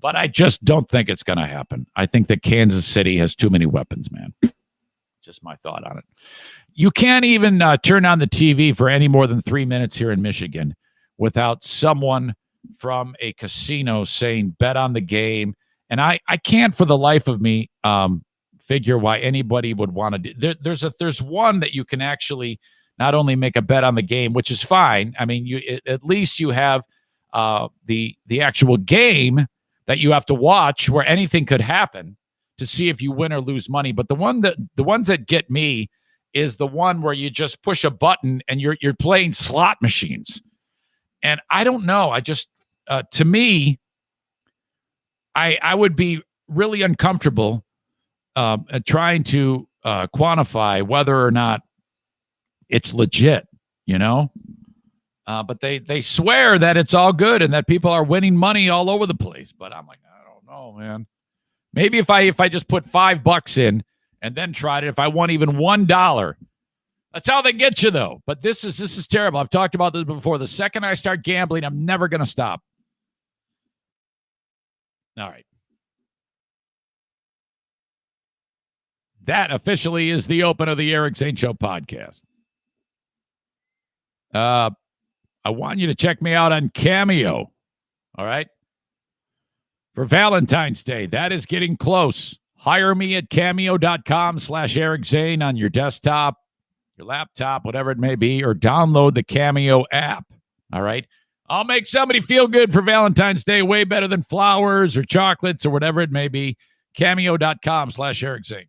But I just don't think it's going to happen. I think that Kansas City has too many weapons, man. Just my thought on it. You can't even turn on the TV for any more than 3 minutes here in Michigan without someone from a casino saying, bet on the game. And I can't for the life of me figure why anybody would want to do. There's one that you can actually not only make a bet on the game, which is fine. I mean, at least you have the actual game that you have to watch where anything could happen to see if you win or lose money. But the ones that get me is the one where you just push a button and you're playing slot machines. And I don't know. I just to me, I would be really uncomfortable trying to quantify whether or not it's legit, but they swear that it's all good and that people are winning money all over the place. But I'm like, I don't know, man. Maybe if I just put $5 in and then tried it, if I won even $1, that's how they get you, though. But this is terrible. I've talked about this before. The second I start gambling, I'm never going to stop. All right. That officially is the open of the Eric Zane Show podcast. I want you to check me out on Cameo. All right. For Valentine's Day, that is getting close. Hire me at cameo.com/Eric Zane on your desktop, your laptop, whatever it may be, or download the Cameo app. All right. I'll make somebody feel good for Valentine's Day way better than flowers or chocolates or whatever it may be. Cameo.com/Eric Zane.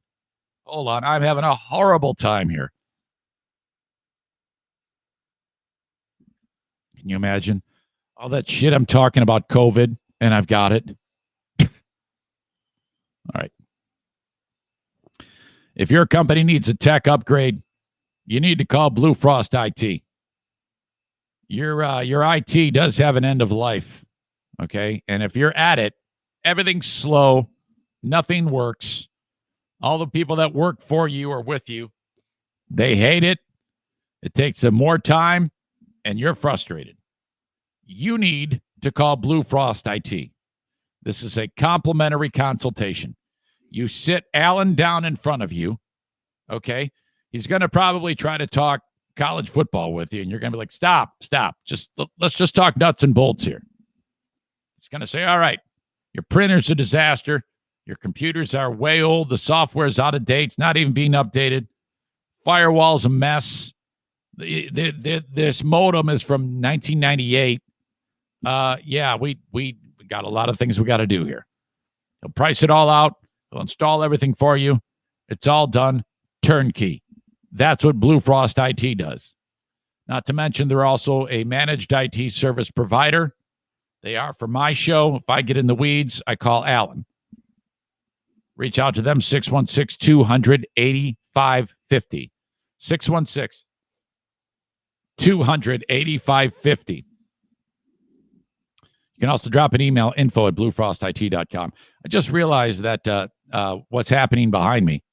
Hold on. I'm having a horrible time here. Can you imagine all that shit I'm talking about COVID and I've got it? All right. If your company needs a tech upgrade, you need to call Blue Frost IT. Your IT does have an end of life, okay? And if you're at it, everything's slow, nothing works. All the people that work for you or with you, they hate it. It takes them more time, and you're frustrated. You need to call Blue Frost IT. This is a complimentary consultation. You sit Alan down in front of you, okay? He's going to probably try to talk college football with you, and you're going to be like, stop. Let's just talk nuts and bolts here. He's going to say, all right, your printer's a disaster. Your computers are way old. The software's out of date. It's not even being updated. Firewall's a mess. This modem is from 1998. Yeah, we got a lot of things we got to do here. He'll price it all out. He'll install everything for you. It's all done. Turnkey. That's what Blue Frost IT does. Not to mention, they're also a managed IT service provider. They are for my show. If I get in the weeds, I call Alan. Reach out to them, 616-200-8550. 616-200-8550. You can also drop an email, info@bluefrostit.com. I just realized that what's happening behind me.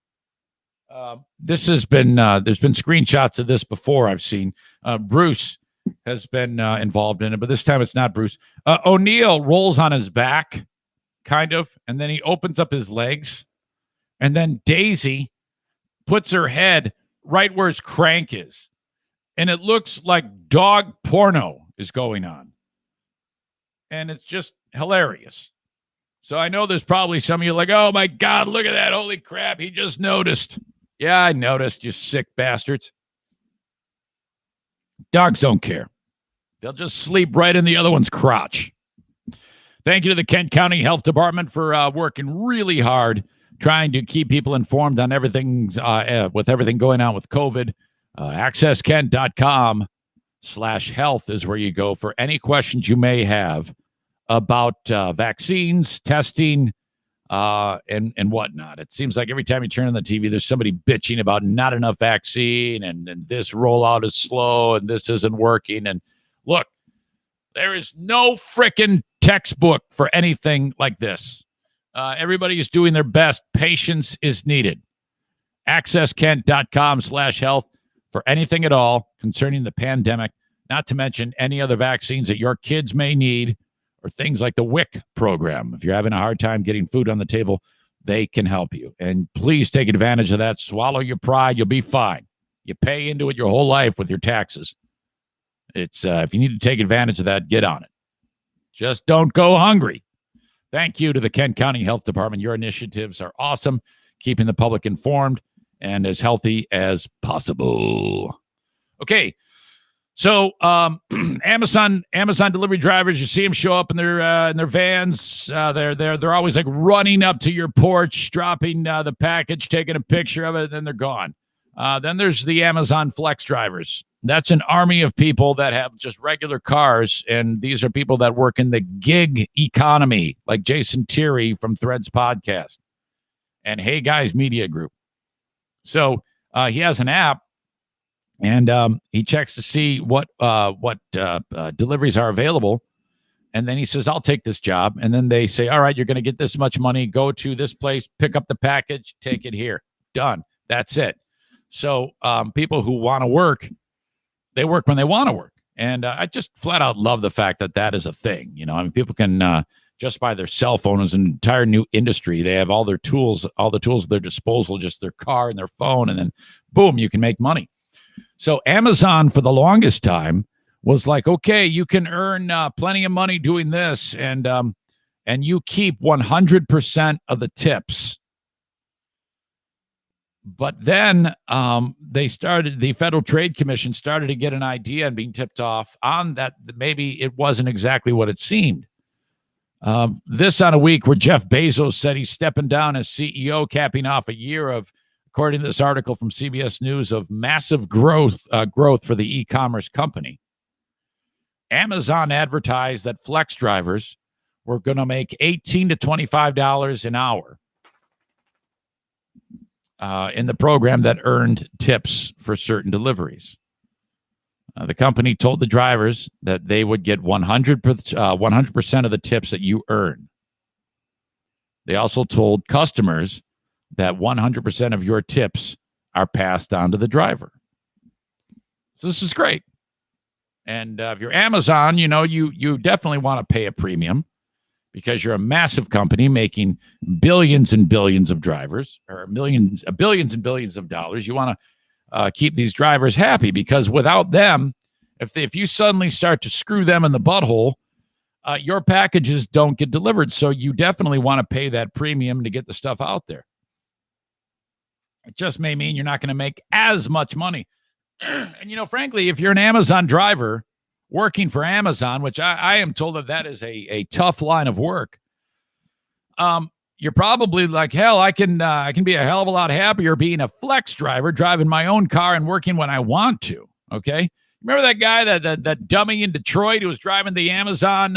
This has been, there's been screenshots of this before I've seen. Bruce has been involved in it, but this time it's not Bruce. O'Neill rolls on his back, kind of, and then he opens up his legs. And then Daisy puts her head right where his crank is. And it looks like dog porno is going on. And it's just hilarious. So I know there's probably some of you like, oh my God, look at that. Holy crap, he just noticed. Yeah, I noticed, you sick bastards. Dogs don't care. They'll just sleep right in the other one's crotch. Thank you to the Kent County Health Department for working really hard, trying to keep people informed on everything, with everything going on with COVID. AccessKent.com/health is where you go for any questions you may have about vaccines, testing, and whatnot. It seems like every time you turn on the TV, there's somebody bitching about not enough vaccine and this rollout is slow and this isn't working. And look, there is no frickin' textbook for anything like this. Everybody is doing their best. Patience is needed. AccessKent.com/health for anything at all concerning the pandemic, not to mention any other vaccines that your kids may need, or things like the WIC program. If you're having a hard time getting food on the table, they can help you. And please take advantage of that. Swallow your pride. You'll be fine. You pay into it your whole life with your taxes. It's if you need to take advantage of that, get on it. Just don't go hungry. Thank you to the Kent County Health Department. Your initiatives are awesome, keeping the public informed and as healthy as possible. Okay, so Amazon delivery drivers, you see them show up in their vans. They're always like running up to your porch, dropping the package, taking a picture of it, and then they're gone. Then there's the Amazon Flex drivers. That's an army of people that have just regular cars, and these are people that work in the gig economy, like Jason Terry from Threads Podcast and Hey Guys Media Group. So he has an app, and he checks to see what deliveries are available, and then he says, I'll take this job. And then they say, all right, you're going to get this much money. Go to this place, pick up the package, take it here. Done. That's it. So people who want to work, they work when they want to work. And I just flat out love the fact that that is a thing. You know, I mean, people can just by their cell phone. Is an entire new industry. They have all the tools at their disposal, just their car and their phone, and then boom, you can make money. So Amazon for the longest time was like, okay, you can earn plenty of money doing this, and you keep 100% of the tips. But then the Federal Trade Commission started to get an idea and being tipped off on that maybe it wasn't exactly what it seemed. This on a week where Jeff Bezos said he's stepping down as CEO, capping off a year of, according to this article from CBS News, of massive growth for the e-commerce company. Amazon advertised that flex drivers were going to make $18 to $25 an hour in the program that earned tips for certain deliveries. The company told the drivers that they would get 100% of the tips that you earn. They also told customers that 100% of your tips are passed on to the driver. So this is great. And if you're Amazon, you definitely want to pay a premium because you're a massive company making billions and billions of drivers, or billions and billions of dollars. You want to keep these drivers happy, because without them, if you suddenly start to screw them in the butthole, your packages don't get delivered. So you definitely want to pay that premium to get the stuff out there. It just may mean you're not going to make as much money. And, frankly, if you're an Amazon driver working for Amazon, which I am told that is a tough line of work, you're probably like, hell, I can be a hell of a lot happier being a flex driver, driving my own car and working when I want to. Okay. Remember that guy, that dummy in Detroit who was driving the Amazon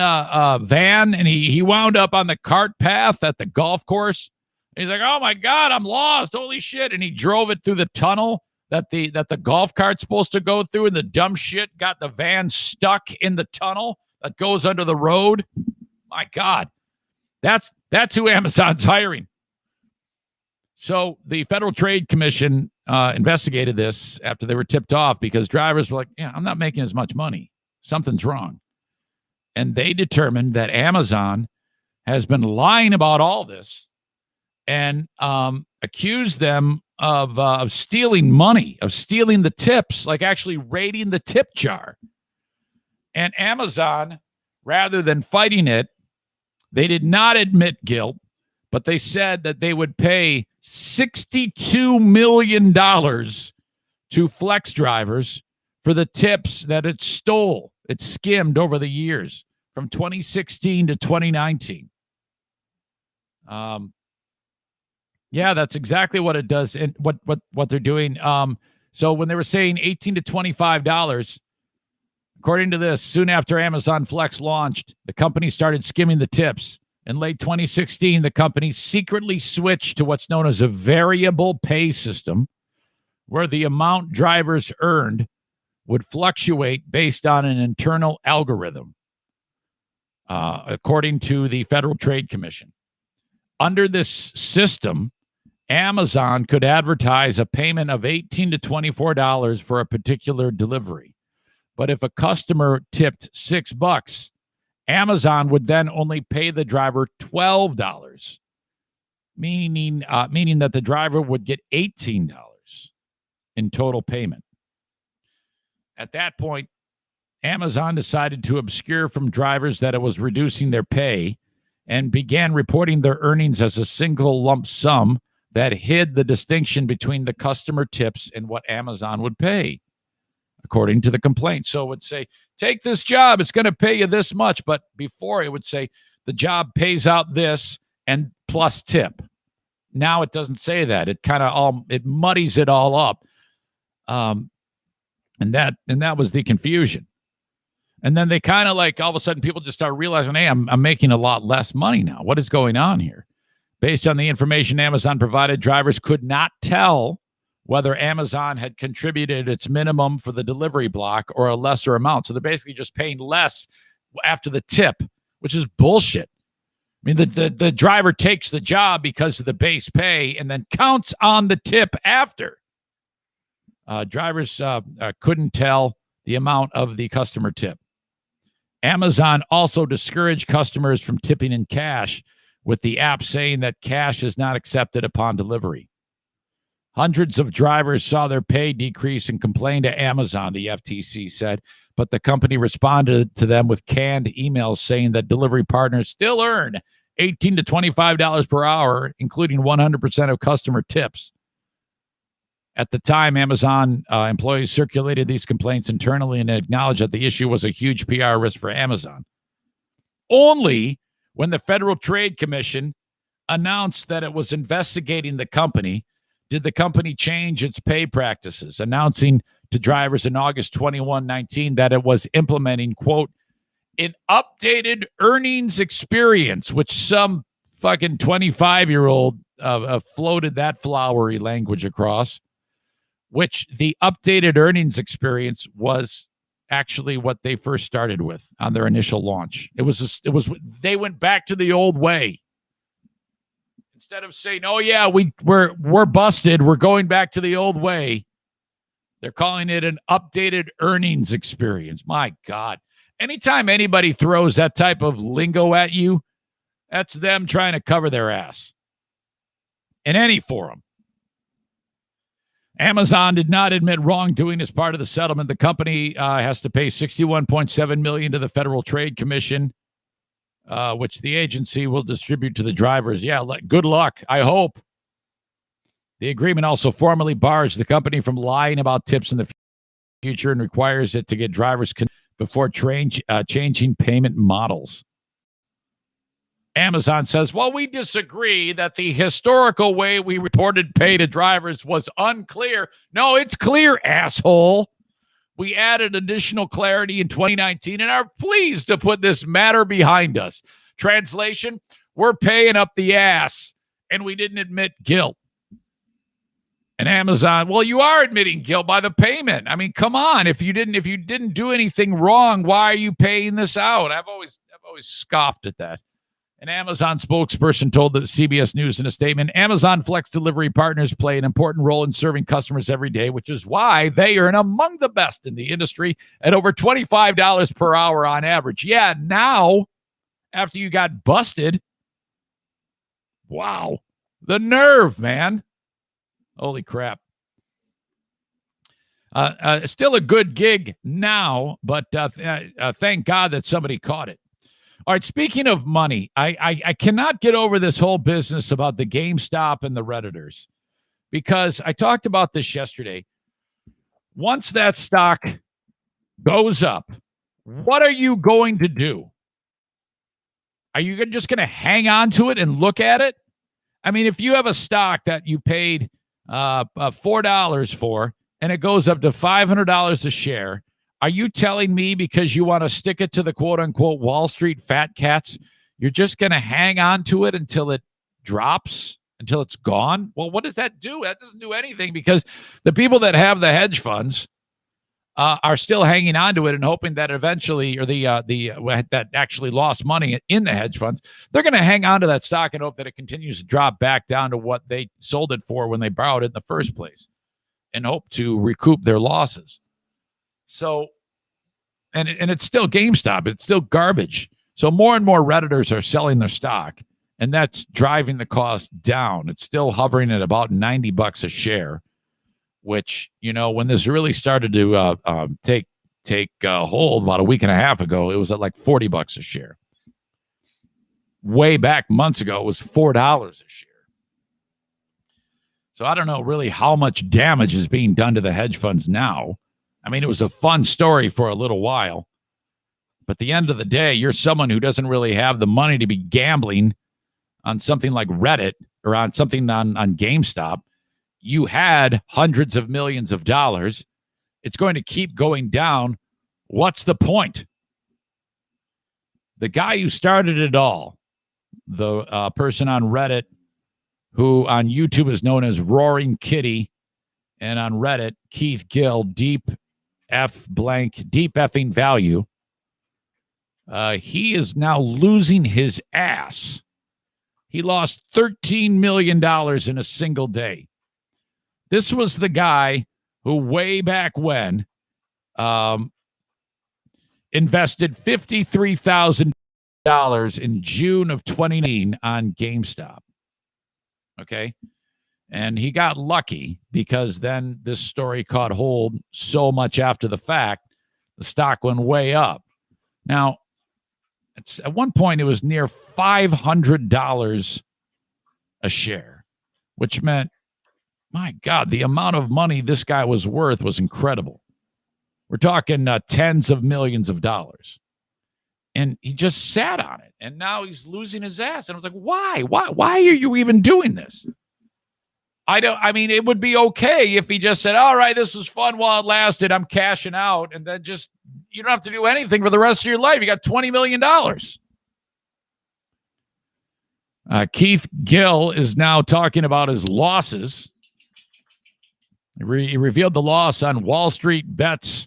van, and he wound up on the cart path at the golf course. He's like, oh my God, I'm lost. Holy shit. And he drove it through the tunnel that the golf cart's supposed to go through, and the dumb shit got the van stuck in the tunnel that goes under the road. My God. That's who Amazon's hiring. So the Federal Trade Commission investigated this after they were tipped off, because drivers were like, yeah, I'm not making as much money. Something's wrong. And they determined that Amazon has been lying about all this and accused them of stealing money, of stealing the tips, like actually raiding the tip jar. And Amazon, rather than fighting it, they did not admit guilt, but they said that they would pay $62 million to flex drivers for the tips that it stole, it skimmed over the years from 2016 to 2019. Yeah, that's exactly what it does, and what they're doing. So when they were saying $18 to $25, according to this, soon after Amazon Flex launched, the company started skimming the tips. In late 2016, the company secretly switched to what's known as a variable pay system, where the amount drivers earned would fluctuate based on an internal algorithm, according to the Federal Trade Commission. Under this system, Amazon could advertise a payment of $18 to $24 for a particular delivery. But if a customer tipped $6, Amazon would then only pay the driver $12, meaning that the driver would get $18 in total payment. At that point, Amazon decided to obscure from drivers that it was reducing their pay and began reporting their earnings as a single lump sum that hid the distinction between the customer tips and what Amazon would pay, according to the complaint. So it would say, take this job, it's going to pay you this much. But before, it would say the job pays out this and plus tip. Now it doesn't say that. It kind of it muddies it all up. And that was the confusion. And then they kind of like, all of a sudden people just start realizing, hey, I'm making a lot less money now. What is going on here? Based on the information Amazon provided, drivers could not tell whether Amazon had contributed its minimum for the delivery block or a lesser amount. So they're basically just paying less after the tip, which is bullshit. I mean, the driver takes the job because of the base pay and then counts on the tip after. Drivers couldn't tell the amount of the customer tip. Amazon also discouraged customers from tipping in cash, with the app saying that cash is not accepted upon delivery. Hundreds of drivers saw their pay decrease and complained to Amazon, the FTC said, but the company responded to them with canned emails saying that delivery partners still earn $18 to $25 per hour, including 100% of customer tips. At the time, Amazon employees circulated these complaints internally and acknowledged that the issue was a huge PR risk for Amazon. Only when the Federal Trade Commission announced that it was investigating the company did the company change its pay practices, announcing to drivers in August 21-19 that it was implementing, quote, an updated earnings experience, which some fucking 25-year-old floated that flowery language across, which the updated earnings experience was actually what they first started with on their initial launch. They went back to the old way. Instead of saying, "Oh yeah, we're busted, we're going back to the old way," they're calling it an updated earnings experience. My God. Anytime anybody throws that type of lingo at you, that's them trying to cover their ass. In any forum. Amazon did not admit wrongdoing as part of the settlement. The company has to pay $61.7 million to the Federal Trade Commission, which the agency will distribute to the drivers. Yeah, good luck, I hope. The agreement also formally bars the company from lying about tips in the future and requires it to get drivers before changing payment models. Amazon says, well, we disagree that the historical way we reported pay to drivers was unclear. No, it's clear, asshole. We added additional clarity in 2019 and are pleased to put this matter behind us. Translation, we're paying up the ass, and we didn't admit guilt. And Amazon, well, you are admitting guilt by the payment. I mean, come on. If you didn't do anything wrong, why are you paying this out? I've always scoffed at that. An Amazon spokesperson told the CBS News in a statement, Amazon Flex delivery partners play an important role in serving customers every day, which is why they earn among the best in the industry at over $25 per hour on average. Yeah, now, after you got busted, wow, the nerve, man. Holy crap. Still a good gig now, but thank God that somebody caught it. All right, speaking of money, I cannot get over this whole business about the GameStop and the Redditors, because I talked about this yesterday. Once that stock goes up, what are you going to do? Are you just going to hang on to it and look at it? I mean, if you have a stock that you paid $4 for and it goes up to $500 a share, are you telling me because you want to stick it to the quote-unquote Wall Street fat cats, you're just going to hang on to it until it drops, until it's gone? Well, what does that do? That doesn't do anything, because the people that have the hedge funds are still hanging on to it and hoping that eventually, or that actually lost money in the hedge funds, they're going to hang on to that stock and hope that it continues to drop back down to what they sold it for when they borrowed it in the first place, and hope to recoup their losses. So, and it's still GameStop. It's still garbage. So more and more Redditors are selling their stock, and that's driving the cost down. It's still hovering at about $90 a share, which, when this really started to take hold about a week and a half ago, it was at like $40 a share. Way back months ago, it was $4 a share. So I don't know really how much damage is being done to the hedge funds now. I mean, it was a fun story for a little while, but at the end of the day, you're someone who doesn't really have the money to be gambling on something like Reddit or on something on GameStop. You had hundreds of millions of dollars. It's going to keep going down. What's the point? The guy who started it all, the person on Reddit who on YouTube is known as Roaring Kitty, and on Reddit, Keith Gill, deep effing value. He is now losing his ass. He lost $13 million in a single day. This was the guy who way back when invested $53,000 in June of 2019 on GameStop. Okay. And he got lucky because then this story caught hold so much after the fact, the stock went way up. Now, at one point, it was near $500 a share, which meant, my God, the amount of money this guy was worth was incredible. We're talking tens of millions of dollars. And he just sat on it. And now he's losing his ass. And I was like, why? Why are you even doing this? It would be okay if he just said, all right, this was fun while it lasted. I'm cashing out. And then you don't have to do anything for the rest of your life. You got $20 million. Keith Gill is now talking about his losses. He revealed the loss on Wall Street Bets,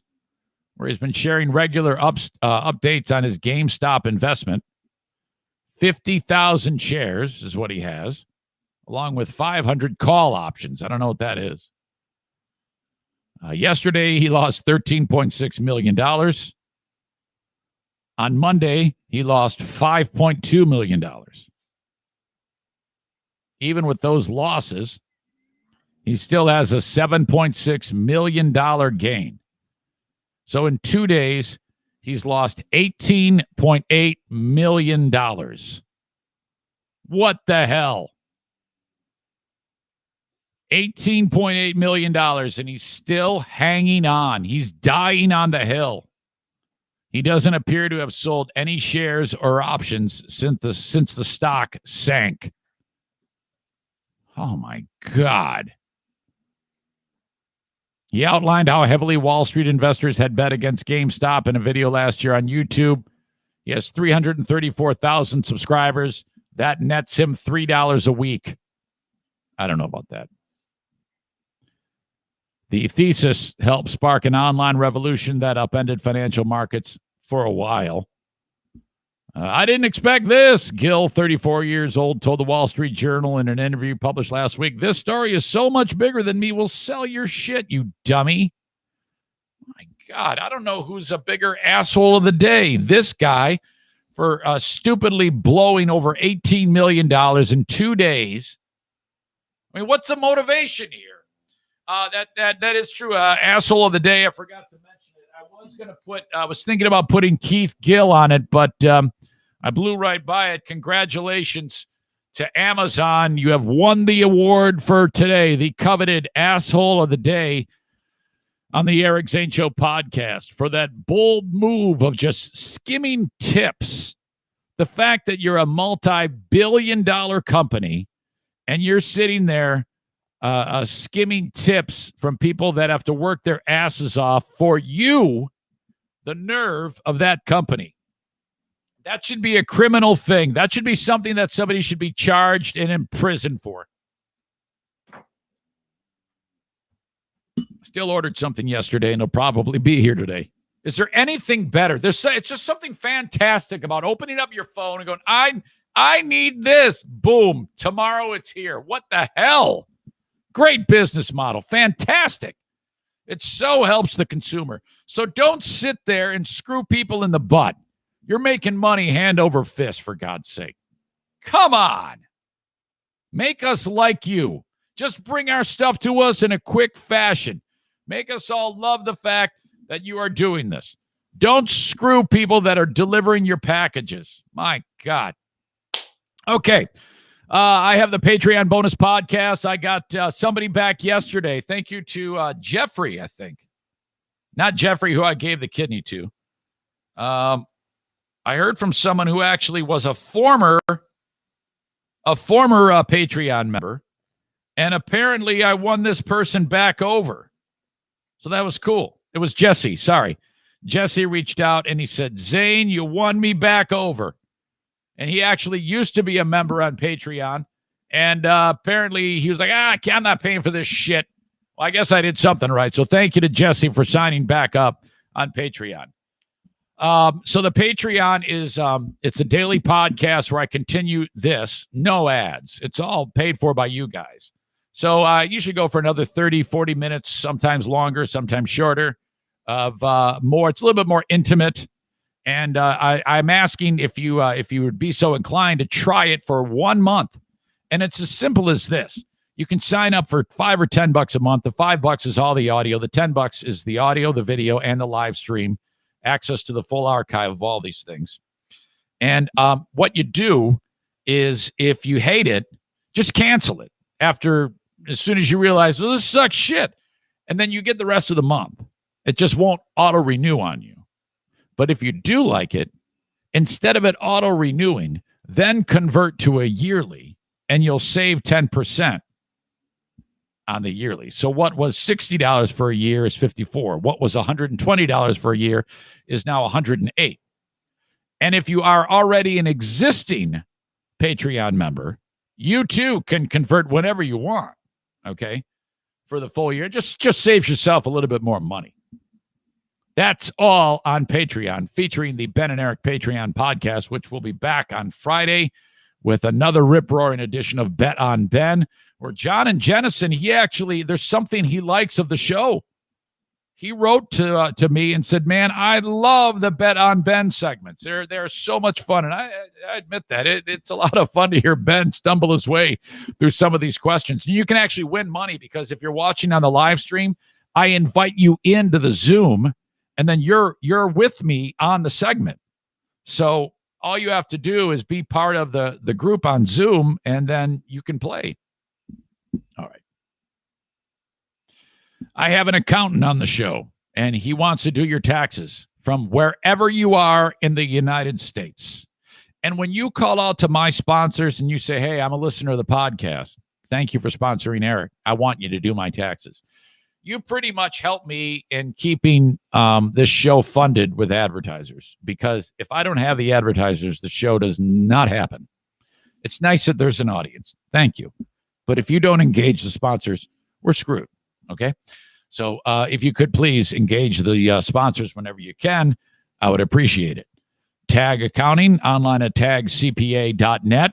where he's been sharing regular updates on his GameStop investment. 50,000 shares is what he has, along with 500 call options. I don't know what that is. Yesterday, he lost $13.6 million. On Monday, he lost $5.2 million. Even with those losses, he still has a $7.6 million gain. So in 2 days, he's lost $18.8 million. What the hell? $18.8 million, and he's still hanging on. He's dying on the hill. He doesn't appear to have sold any shares or options since the stock sank. Oh, my God. He outlined how heavily Wall Street investors had bet against GameStop in a video last year on YouTube. He has 334,000 subscribers. That nets him $3 a week. I don't know about that. The thesis helped spark an online revolution that upended financial markets for a while. I didn't expect this, Gill, 34 years old, told the Wall Street Journal in an interview published last week. This story is so much bigger than me. We'll sell your shit, you dummy. My God, I don't know who's a bigger asshole of the day. This guy for stupidly blowing over $18 million in 2 days. I mean, what's the motivation here? That is true. Asshole of the day. I forgot to mention it. I was thinking about putting Keith Gill on it, but I blew right by it. Congratulations to Amazon. You have won the award for today, the coveted asshole of the day on the Eric Zane Show podcast for that bold move of just skimming tips. The fact that you're a multi-billion-dollar company and you're sitting there skimming tips from people that have to work their asses off for you, the nerve of that company. That should be a criminal thing. That should be something that somebody should be charged and in prison for. Still ordered something yesterday, and it'll probably be here today. Is there anything better? It's just something fantastic about opening up your phone and going, I need this. Boom. Tomorrow it's here. What the hell? Great business model. Fantastic. It so helps the consumer. So don't sit there and screw people in the butt. You're making money hand over fist, for God's sake. Come on. Make us like you. Just bring our stuff to us in a quick fashion. Make us all love the fact that you are doing this. Don't screw people that are delivering your packages. My God. Okay. I have the Patreon bonus podcast. I got somebody back yesterday. Thank you to Jeffrey, I think. Not Jeffrey, who I gave the kidney to. I heard from someone who actually was a former Patreon member, and apparently I won this person back over. So that was cool. It was Jesse. Sorry. Jesse reached out and he said, Zane, you won me back over. And he actually used to be a member on Patreon. And apparently he was like, I'm not paying for this shit. Well, I guess I did something right. So thank you to Jesse for signing back up on Patreon. So the Patreon is it's a daily podcast where I continue this. No ads. It's all paid for by you guys. So you should go for another 30, 40 minutes, sometimes longer, sometimes shorter, of more. It's a little bit more intimate. And I'm asking if you would be so inclined to try it for 1 month. And it's as simple as this. You can sign up for $5 or $10 a month. The $5 is all the audio. The $10 is the audio, the video, and the live stream. Access to the full archive of all these things. And what you do is, if you hate it, just cancel it as soon as you realize, well, this sucks shit. And then you get the rest of the month. It just won't auto-renew on you. But if you do like it, instead of it auto-renewing, then convert to a yearly, and you'll save 10% on the yearly. So what was $60 for a year is $54. What was $120 for a year is now $108. And if you are already an existing Patreon member, you too can convert whenever you want, okay, for the full year. Just saves yourself a little bit more money. That's all on Patreon, featuring the Ben and Eric Patreon podcast, which will be back on Friday with another rip-roaring edition of Bet on Ben, where John and Jennison, there's something he likes of the show. He wrote to me and said, man, I love the Bet on Ben segments. They're so much fun. And I admit that. It's a lot of fun to hear Ben stumble his way through some of these questions. And you can actually win money, because if you're watching on the live stream, I invite you into the Zoom, and then you're with me on the segment. So all you have to do is be part of the group on Zoom, and then you can play. All right. I have an accountant on the show, and he wants to do your taxes from wherever you are in the United States. And when you call out to my sponsors and you say, hey, I'm a listener of the podcast, thank you for sponsoring Eric, I want you to do my taxes, you pretty much help me in keeping this show funded with advertisers. Because if I don't have the advertisers, the show does not happen. It's nice that there's an audience. Thank you. But if you don't engage the sponsors, we're screwed. Okay? So if you could please engage the sponsors whenever you can, I would appreciate it. Tag Accounting, online at tagcpa.net.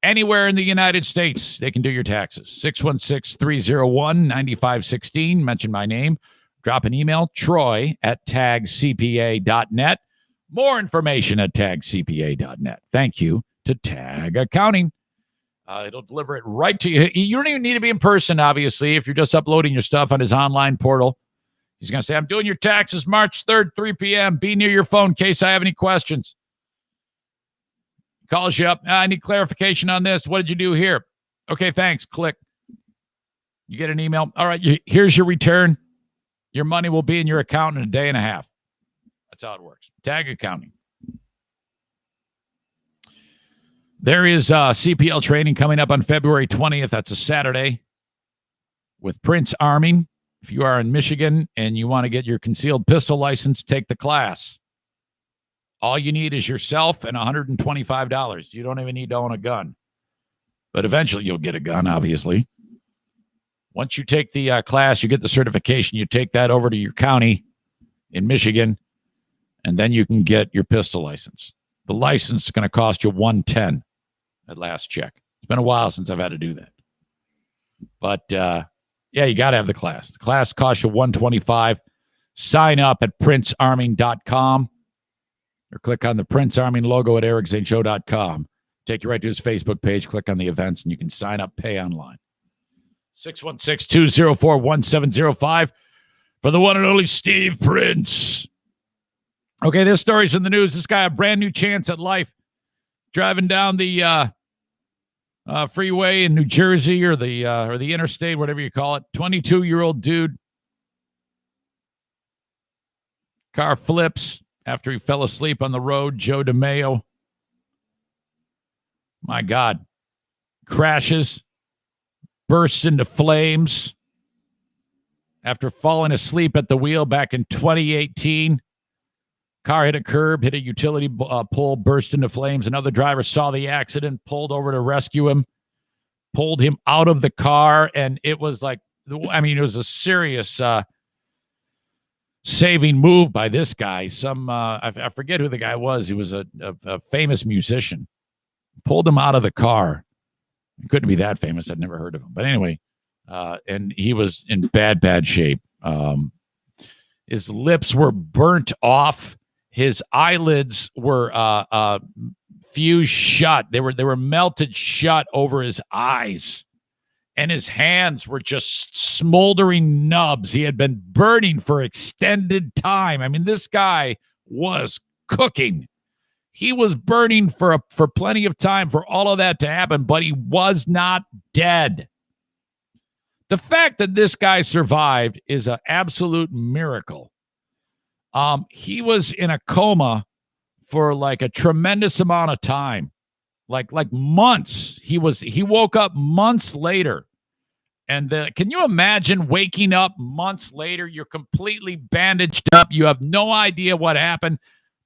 Anywhere in the United States, they can do your taxes. 616-301-9516. Mention my name. Drop an email, Troy at tagcpa.net. More information at tagcpa.net. Thank you to Tag Accounting. It'll deliver it right to you. You don't even need to be in person, obviously, if you're just uploading your stuff on his online portal. He's going to say, I'm doing your taxes March 3rd, 3 p.m. Be near your phone in case I have any questions. Calls you up. I need clarification on this. What did you do here? Okay, thanks. Click. You get an email. All right, here's your return. Your money will be in your account in a day and a half. That's how it works. Tag Accounting. There is CPL training coming up on February 20th. That's a Saturday with Prince Arming. If you are in Michigan and you want to get your concealed pistol license, take the class. All you need is yourself and $125. You don't even need to own a gun. But eventually you'll get a gun, obviously. Once you take the class, you get the certification. You take that over to your county in Michigan, and then you can get your pistol license. The license is going to cost you $110 at last check. It's been a while since I've had to do that. But, yeah, you got to have the class. The class costs you $125. Sign up at princearming.com. Or click on the Prince Arming logo at ericzaneshow.com. Take you right to his Facebook page. Click on the events, and you can sign up, pay online. 616-204-1705 for the one and only Steve Prince. Okay, this story's in the news. This guy a brand new chance at life. Driving down the freeway in New Jersey or the interstate, whatever you call it. 22-year-old dude. Car flips after he fell asleep on the road. Joe DeMeo. My God. Crashes. Bursts into flames after falling asleep at the wheel back in 2018. Car hit a curb, hit a utility pole, burst into flames. Another driver saw the accident, pulled over to rescue him, pulled him out of the car, and it was like, it was a serious saving move by this guy. I forget who the guy was. He was a famous musician. Pulled him out of the car. He couldn't be that famous. I'd never heard of him. But anyway, and he was in bad shape. His lips were burnt off. His eyelids were fused shut. They were melted shut over his eyes. And his hands were just smoldering nubs. He had been burning for extended time. I mean, this guy was cooking. He was burning for plenty of time for all of that to happen, but he was not dead. The fact that this guy survived is an absolute miracle. He was in a coma for like a tremendous amount of time, like months. He woke up months later. And can you imagine waking up months later? You're completely bandaged up. You have no idea what happened.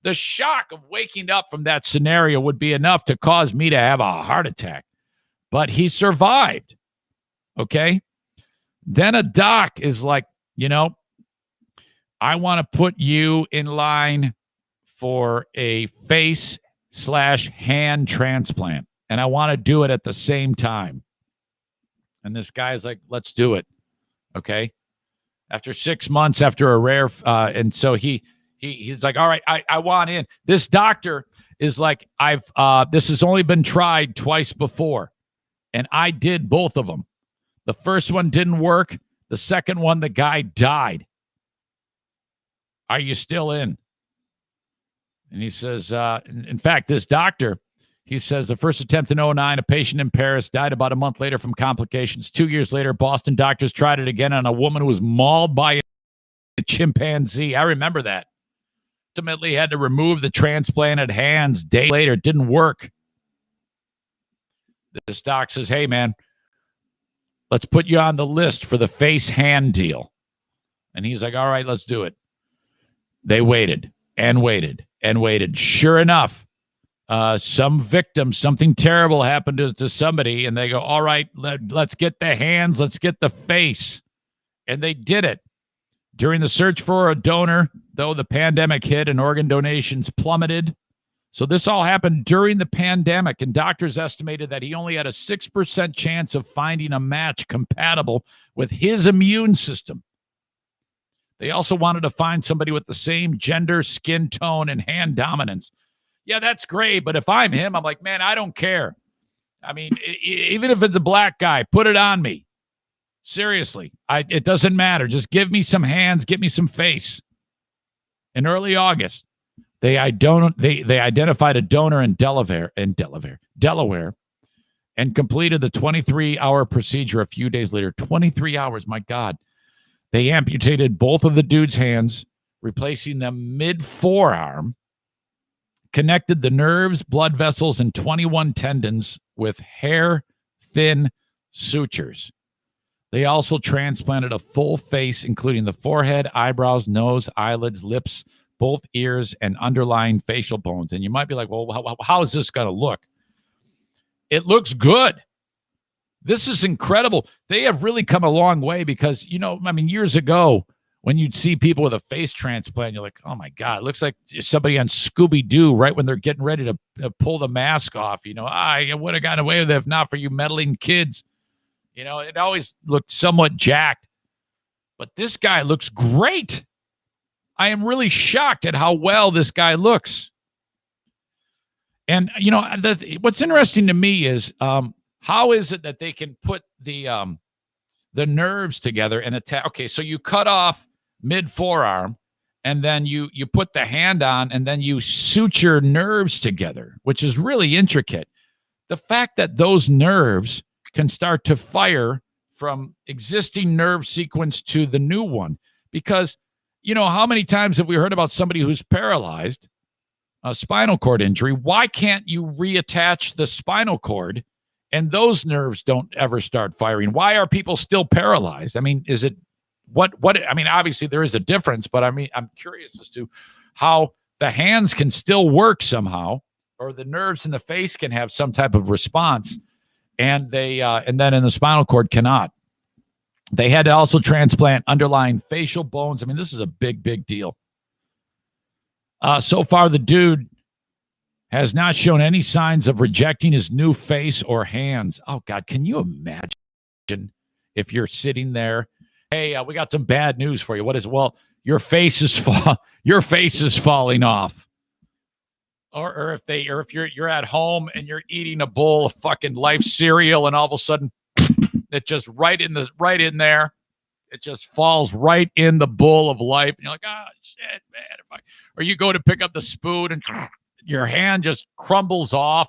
The shock of waking up from that scenario would be enough to cause me to have a heart attack. But he survived. Okay? Then a doc is like, I want to put you in line for a face/hand transplant. And I want to do it at the same time. And this guy's like, let's do it. Okay. After 6 months, after a rare, and so he's like, all right, I want in. This doctor is like, this has only been tried twice before. And I did both of them. The first one didn't work. The second one, the guy died. Are you still in? And he says, in fact, this doctor, he says the first attempt in 2009, a patient in Paris died about a month later from complications. 2 years later, Boston doctors tried it again on a woman who was mauled by a chimpanzee. I remember that. Ultimately had to remove the transplanted hands. Day later, it didn't work. This doc says, hey, man, let's put you on the list for the face-hand deal. And he's like, all right, let's do it. They waited and waited and waited. Sure enough, some victim, something terrible happened to somebody, and they go, all right, let's get the hands, let's get the face. And they did it. During the search for a donor, though, the pandemic hit and organ donations plummeted. So this all happened during the pandemic, and doctors estimated that he only had a 6% chance of finding a match compatible with his immune system. They also wanted to find somebody with the same gender, skin tone, and hand dominance. Yeah, that's great, but if I'm him, I'm like, man, I don't care. I mean, even if it's a black guy, put it on me. Seriously, it doesn't matter. Just give me some hands, give me some face. In early August, they identified a donor in Delaware, and completed the 23-hour procedure a few days later. 23 hours, my God. They amputated both of the dude's hands, replacing them mid-forearm, connected the nerves, blood vessels, and 21 tendons with hair-thin sutures. They also transplanted a full face, including the forehead, eyebrows, nose, eyelids, lips, both ears, and underlying facial bones. And you might be like, well, how is this going to look? It looks good. This is incredible. They have really come a long way because, years ago, when you'd see people with a face transplant, you're like, oh, my God, it looks like somebody on Scooby-Doo right when they're getting ready to pull the mask off. I would have gotten away with it if not for you meddling kids. It always looked somewhat jacked. But this guy looks great. I am really shocked at how well this guy looks. And, what's interesting to me is how is it that they can put the nerves together and attack? Okay, so you cut off mid-forearm, and then you put the hand on, and then you suture nerves together, which is really intricate. The fact that those nerves can start to fire from existing nerve sequence to the new one. Because, how many times have we heard about somebody who's paralyzed, a spinal cord injury? Why can't you reattach the spinal cord and those nerves don't ever start firing? Why are people still paralyzed? I mean, is it obviously there is a difference, but I'm curious as to how the hands can still work somehow, or the nerves in the face can have some type of response. And and then in the spinal cord cannot. They had to also transplant underlying facial bones. I mean, this is a big, big deal. So far, the dude has not shown any signs of rejecting his new face or hands. Oh, God, can you imagine if you're sitting there? Hey, we got some bad news for you. What is it? Well, your face is falling off. Or if you're at home and you're eating a bowl of fucking Life cereal and all of a sudden it just right in there, it just falls right in the bowl of Life and you're like, oh shit, man. Or you go to pick up the spoon and your hand just crumbles off.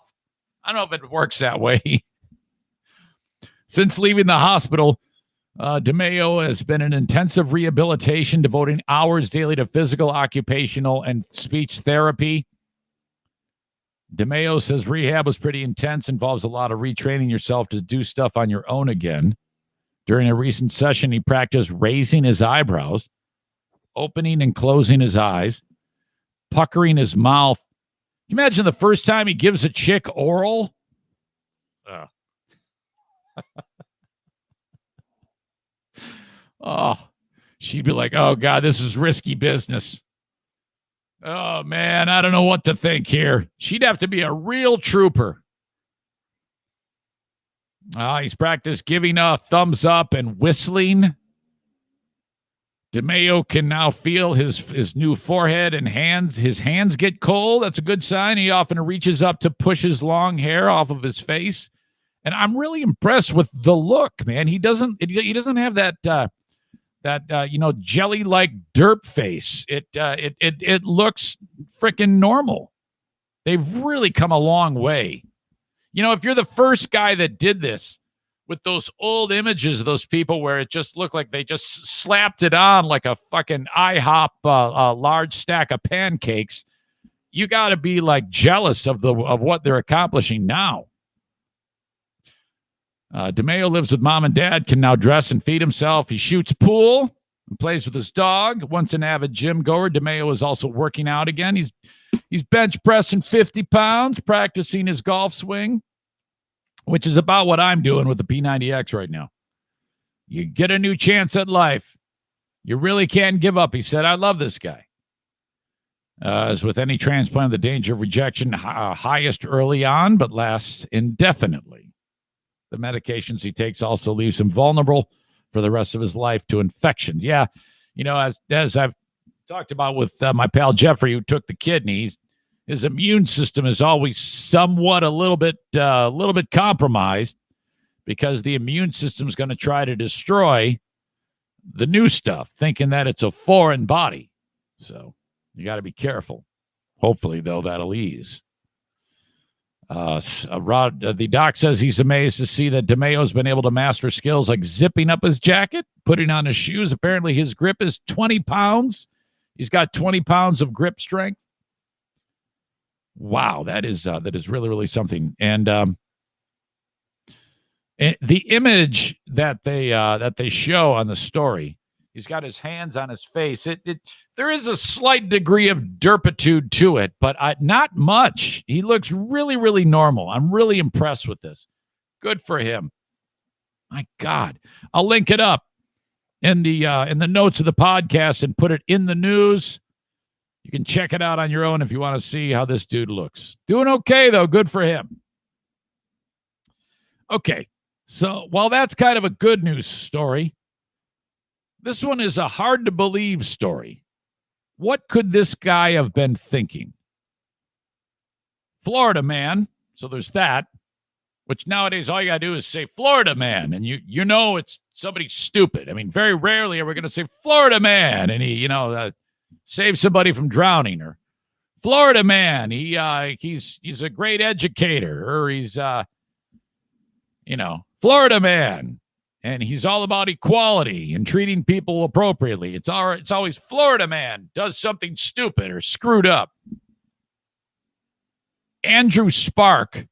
I don't know if it works that way. Since leaving the hospital, DeMeo has been in intensive rehabilitation, devoting hours daily to physical, occupational, and speech therapy. DeMeo says rehab was pretty intense, involves a lot of retraining yourself to do stuff on your own again. During a recent session, he practiced raising his eyebrows, opening and closing his eyes, puckering his mouth. Can you imagine the first time he gives a chick oral? Oh, she'd be like, oh, God, this is risky business. Oh, man, I don't know what to think here. She'd have to be a real trooper. He's practiced giving a thumbs up and whistling. DeMeo can now feel his new forehead and hands. His hands get cold. That's a good sign. He often reaches up to push his long hair off of his face. And I'm really impressed with the look, man. He doesn't have that jelly-like derp face. It looks freaking normal. They've really come a long way. You know, if you're the first guy that did this with those old images of those people where it just looked like they just slapped it on like a fucking IHOP large stack of pancakes, you got to be like jealous of what they're accomplishing now. DeMeo lives with mom and dad, can now dress and feed himself. He shoots pool and plays with his dog. Once an avid gym goer, DeMeo is also working out again. He's bench pressing 50 pounds, practicing his golf swing, which is about what I'm doing with the P90X right now. You get a new chance at life. You really can't give up, he said. I love this guy. As with any transplant, the danger of rejection highest early on, but lasts indefinitely. The medications he takes also leaves him vulnerable for the rest of his life to infections. Yeah, you know, as I've talked about with my pal Jeffrey, who took the kidneys, his immune system is always somewhat a little bit compromised because the immune system is going to try to destroy the new stuff, thinking that it's a foreign body. So you got to be careful. Hopefully, though, that'll ease. The doc says he's amazed to see that DeMeo's been able to master skills like zipping up his jacket, putting on his shoes. Apparently, his grip is 20 pounds. He's got 20 pounds of grip strength. Wow, that is really, really something. And the image that they show on the story, he's got his hands on his face. There is a slight degree of derpitude to it, but not much. He looks really, really normal. I'm really impressed with this. Good for him. My God. I'll link it up in the notes of the podcast and put it in the news. You can check it out on your own if you want to see how this dude looks. Doing okay, though. Good for him. Okay. So while that's kind of a good news story, this one is a hard-to-believe story. What could this guy have been thinking? Florida man, so there's that, which nowadays all you got to do is say Florida man, and you know it's somebody stupid. I mean, very rarely are we going to say Florida man, and he, save somebody from drowning, or Florida man, he's a great educator, or he's, Florida man. And he's all about equality and treating people appropriately. It's always Florida man does something stupid or screwed up. Andrew Spark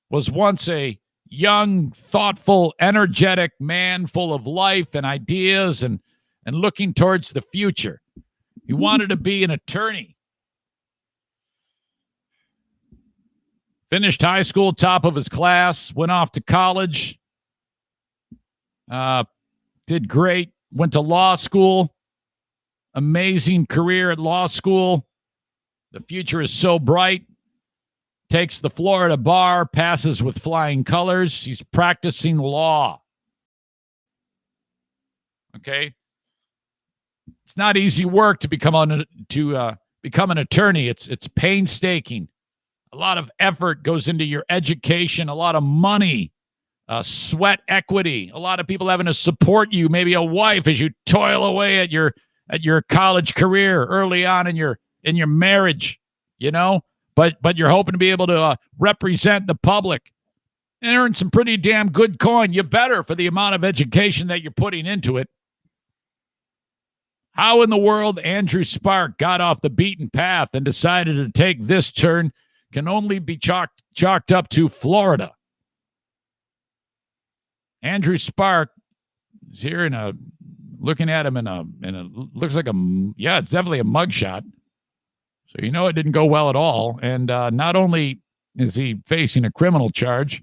was once a young, thoughtful, energetic man full of life and ideas and looking towards the future. He wanted to be an attorney. Finished high school, top of his class, went off to college. Did great, went to law school, amazing career at law school. The future is so bright. Takes the Florida bar, passes with flying colors. He's practicing law. Okay. It's not easy work to become an attorney. It's painstaking. A lot of effort goes into your education, a lot of money, sweat equity, a lot of people having to support you, maybe a wife as you toil away at your college career early on in your marriage, but you're hoping to be able to represent the public and earn some pretty damn good coin. You better, for the amount of education that you're putting into it. How in the world Andrew Spark got off the beaten path and decided to take this turn can only be chalked up to Florida. Andrew Spark is here looking at him in a looks like it's definitely a mugshot. So it didn't go well at all. And not only is he facing a criminal charge,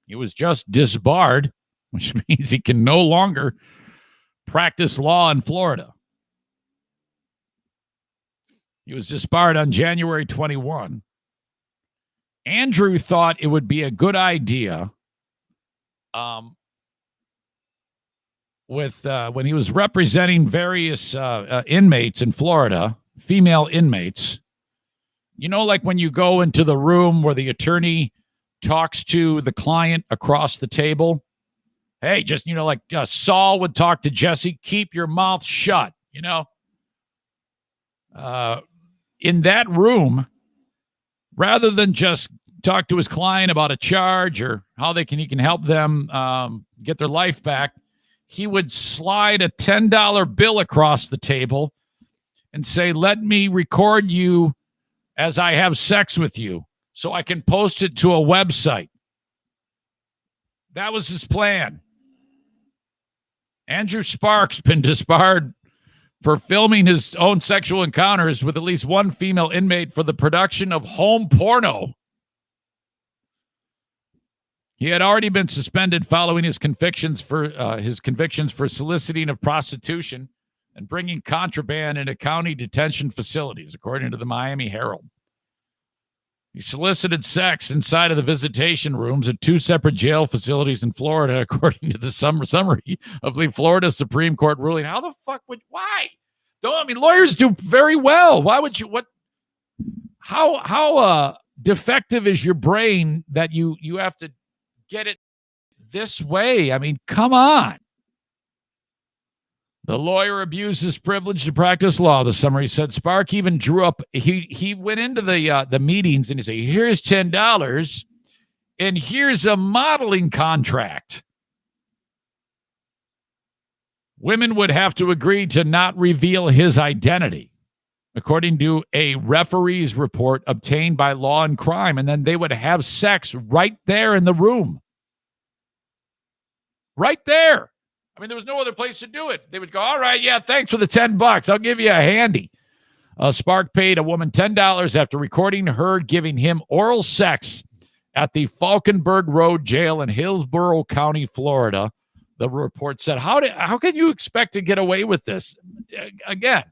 he was just disbarred, which means he can no longer practice law in Florida. He was disbarred on January 21. Andrew thought it would be a good idea when he was representing various inmates in Florida, female inmates. Like when you go into the room where the attorney talks to the client across the table. Hey, just, like Saul would talk to Jesse, keep your mouth shut, in that room, rather than just talk to his client about a charge or how he can help them get their life back, he would slide a $10 bill across the table and say, let me record you as I have sex with you so I can post it to a website. That was his plan. Andrew Sparks been disbarred for filming his own sexual encounters with at least one female inmate for the production of home porno. He had already been suspended following his convictions for soliciting of prostitution and bringing contraband into county detention facilities, according to the Miami Herald. He solicited sex inside of the visitation rooms at two separate jail facilities in Florida, according to the summary of the Florida Supreme Court ruling. Why? Lawyers do very well. Why would you, how defective is your brain that you have to get it this way? Come on. The lawyer abused his privilege to practice law, the summary said. Spark even drew up, he went into the meetings and he said, here's $10 and here's a modeling contract. Women would have to agree to not reveal his identity, according to a referee's report obtained by Law and Crime, and then they would have sex right there in the room. Right there. There was no other place to do it. They would go, all right, yeah, thanks for the $10. I'll give you a handy. Spark paid a woman $10 after recording her giving him oral sex at the Falkenberg Road Jail in Hillsborough County, Florida. The report said, how can you expect to get away with this? Again,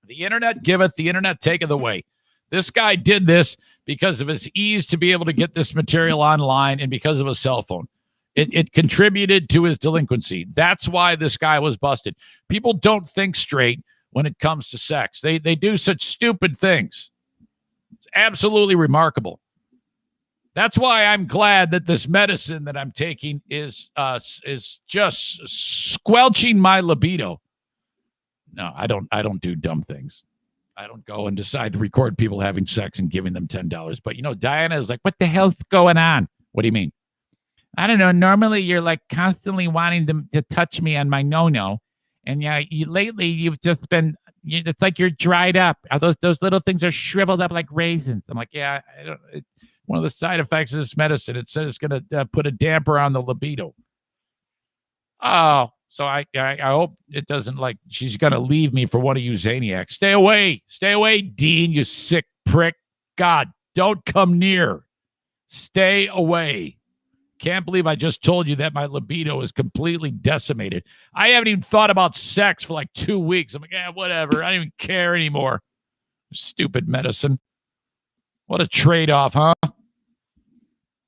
the internet giveth, the internet taketh away. This guy did this because of his ease to be able to get this material online and because of a cell phone. It contributed to his delinquency. That's why this guy was busted. People don't think straight when it comes to sex. They do such stupid things. It's absolutely remarkable. That's why I'm glad that this medicine that I'm taking is just squelching my libido. No, I don't do dumb things. I don't go and decide to record people having sex and giving them $10. But Diana is like, what the hell's going on? What do you mean? I don't know. Normally, you're like constantly wanting to touch me on my no-no. And lately, you've just been, it's like you're dried up. Those little things are shriveled up like raisins. I'm like, yeah, one of the side effects of this medicine, it says it's going to put a damper on the libido. Oh, so I hope it doesn't she's going to leave me for one of you Zaniacs. Stay away, Dean, you sick prick. God, don't come near. Stay away. Can't believe I just told you that my libido is completely decimated. I haven't even thought about sex for 2 weeks. I'm like, whatever. I don't even care anymore. Stupid medicine. What a trade-off, huh?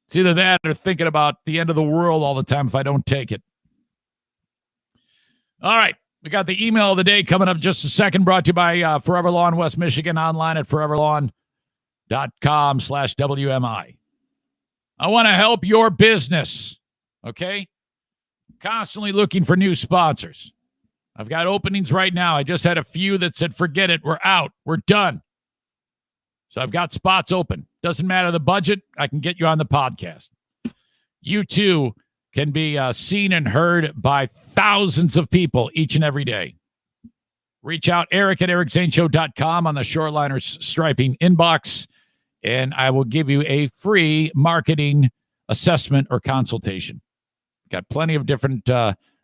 It's either that or thinking about the end of the world all the time if I don't take it. All right. We got the email of the day coming up just a second, brought to you by Forever Lawn West Michigan, online at foreverlawn.com/WMI. I want to help your business, okay? Constantly looking for new sponsors. I've got openings right now. I just had a few that said, forget it, we're out, we're done. So I've got spots open. Doesn't matter the budget, I can get you on the podcast. You too can be seen and heard by thousands of people each and every day. Reach out, Eric at ericzaneshow.com on the Shoreliners Striping inbox, and I will give you a free marketing assessment or consultation. Got plenty of different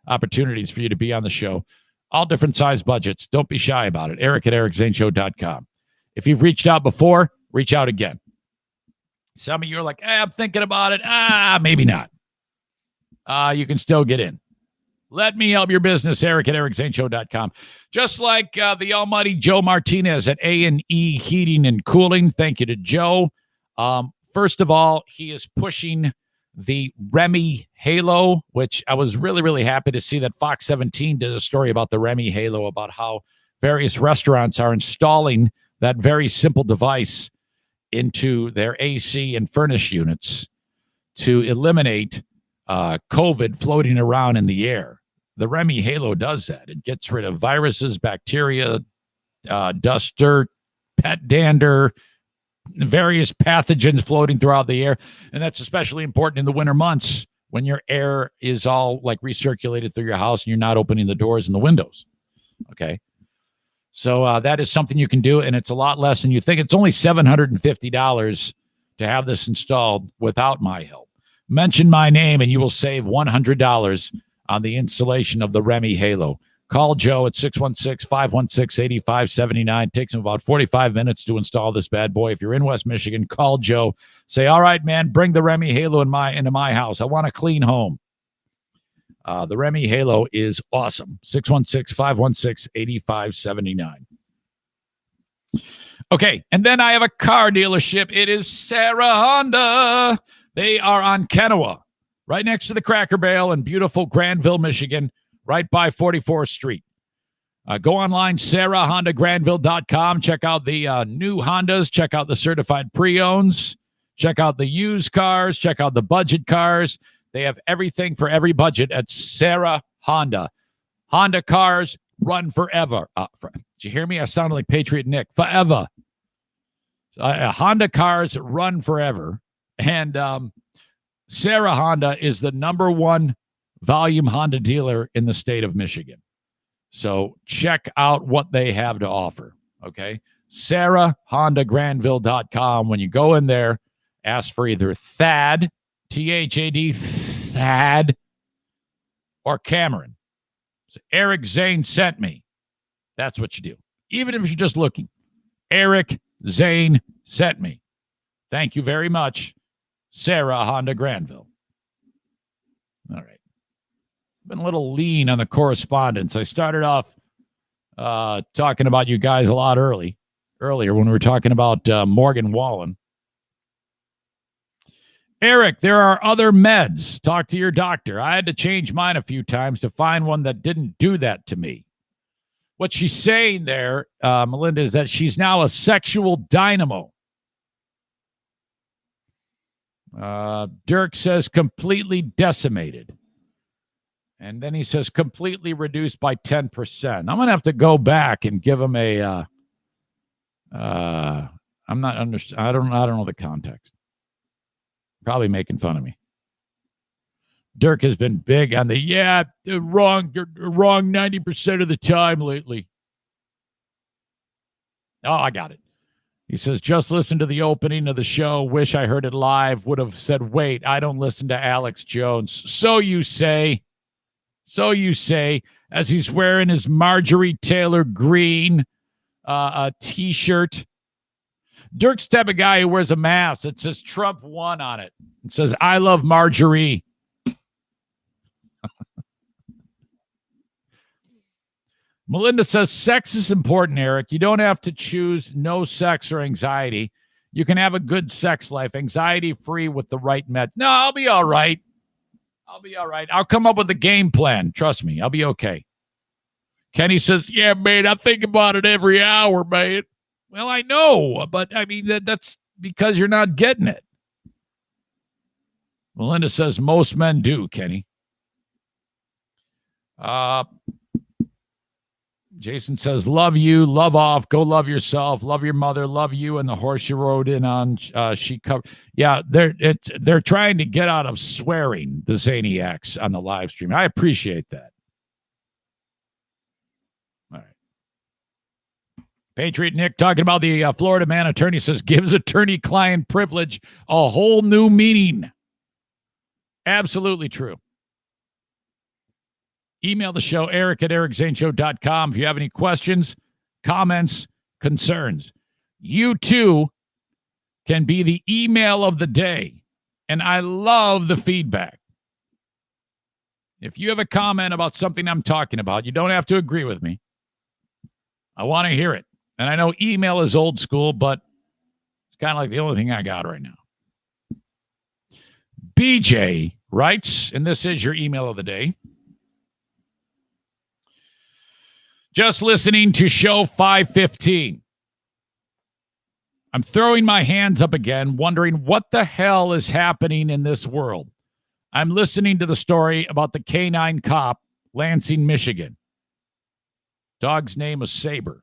opportunities for you to be on the show. All different size budgets. Don't be shy about it. Eric at ericzaneshow.com. If you've reached out before, reach out again. Some of you are like, I'm thinking about it. Maybe not. You can still get in. Let me help your business, Eric at ericzaneshow.com. Just like the almighty Joe Martinez at A&E Heating and Cooling. Thank you to Joe. First of all, he is pushing the Remy Halo, which I was really, really happy to see that Fox 17 did a story about the Remy Halo, about how various restaurants are installing that very simple device into their AC and furnace units to eliminate COVID floating around in the air. The Remy Halo does that. It gets rid of viruses, bacteria, dust, dirt, pet dander, various pathogens floating throughout the air. And that's especially important in the winter months when your air is all like recirculated through your house and you're not opening the doors and the windows. Okay. So that is something you can do, and it's a lot less than you think. It's only $750 to have this installed without my help. Mention my name, and you will save $100 on the installation of the Remy Halo. Call Joe at 616-516-8579. Takes him about 45 minutes to install this bad boy. If you're in West Michigan, call Joe. Say, all right, man, bring the Remy Halo into my house. I want a clean home. The Remy Halo is awesome. 616-516-8579. Okay, and then I have a car dealership. It is Sarah Honda. They are on Kennewa, right next to the Cracker Barrel in beautiful Granville, Michigan, right by 44th Street. Go online, sarahhondagranville.com. Check out the new Hondas. Check out the certified pre-owns. Check out the used cars. Check out the budget cars. They have everything for every budget at Sarah Honda. Honda cars run forever. Did you hear me? I sounded like Patriot Nick. Forever. Honda cars run forever. And Sarah Honda is the number one volume Honda dealer in the state of Michigan. So check out what they have to offer. Okay. sarahhondagranville.com. When you go in there, ask for either Thad, T-H-A-D, Thad, or Cameron. So Eric Zane sent me. That's what you do. Even if you're just looking. Eric Zane sent me. Thank you very much, Sarah Honda Granville. All right. Been a little lean on the correspondence. I started off talking about you guys a lot earlier when we were talking about Morgan Wallen. Eric, there are other meds. Talk to your doctor. I had to change mine a few times to find one that didn't do that to me. What she's saying there, Melinda, is that she's now a sexual dynamo. Dirk says completely decimated. And then he says completely reduced by 10%. I'm going to have to go back and give him a I don't know the context. Probably making fun of me. Dirk has been big on the wrong 90% of the time lately. Oh, I got it. He says, just listen to the opening of the show. Wish I heard it live. Would have said, wait, I don't listen to Alex Jones. So you say, as he's wearing his Marjorie Taylor Greene T-shirt. Dirk's the type of guy who wears a mask that says Trump won on it. It says, I love Marjorie. Melinda says, sex is important, Eric. You don't have to choose no sex or anxiety. You can have a good sex life, anxiety-free with the right med. No, I'll be all right. I'll come up with a game plan. Trust me, I'll be okay. Kenny says, yeah, man, I think about it every hour, man. Well, I know, but I mean, that's because you're not getting it. Melinda says most men do, Kenny. Jason says, love you, love off, go love yourself, love your mother, love you, and the horse you rode in on. She covered. Yeah, they're trying to get out of swearing, the Zaniacs on the live stream. I appreciate that. All right. Patriot Nick talking about the Florida man attorney says, gives attorney-client privilege a whole new meaning. Absolutely true. Email the show, eric@ericzaneshow.com. If you have any questions, comments, concerns, you too can be the email of the day. And I love the feedback. If you have a comment about something I'm talking about, you don't have to agree with me. I want to hear it. And I know email is old school, but it's kind of like the only thing I got right now. BJ writes, and this is your email of the day. Just listening to show 515. I'm throwing my hands up again, wondering what the hell is happening in this world. I'm listening to the story about the canine cop, Lansing, Michigan. Dog's name was Saber.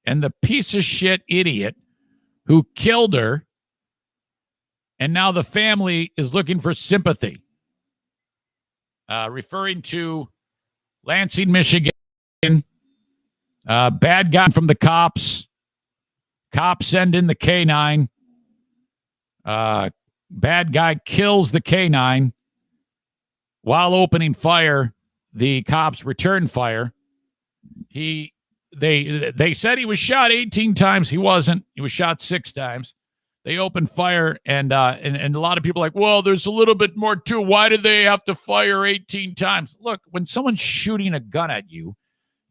And the piece of shit idiot who killed her, and now the family is looking for sympathy. Referring to Lansing, Michigan. Bad guy from the cops. Cops send in the canine. Bad guy kills the canine. While opening fire, the cops return fire. They said he was shot 18 times. He wasn't. He was shot 6 times. They opened fire, and a lot of people are like, well, there's a little bit more to it. Why did they have to fire 18 times? Look, when someone's shooting a gun at you,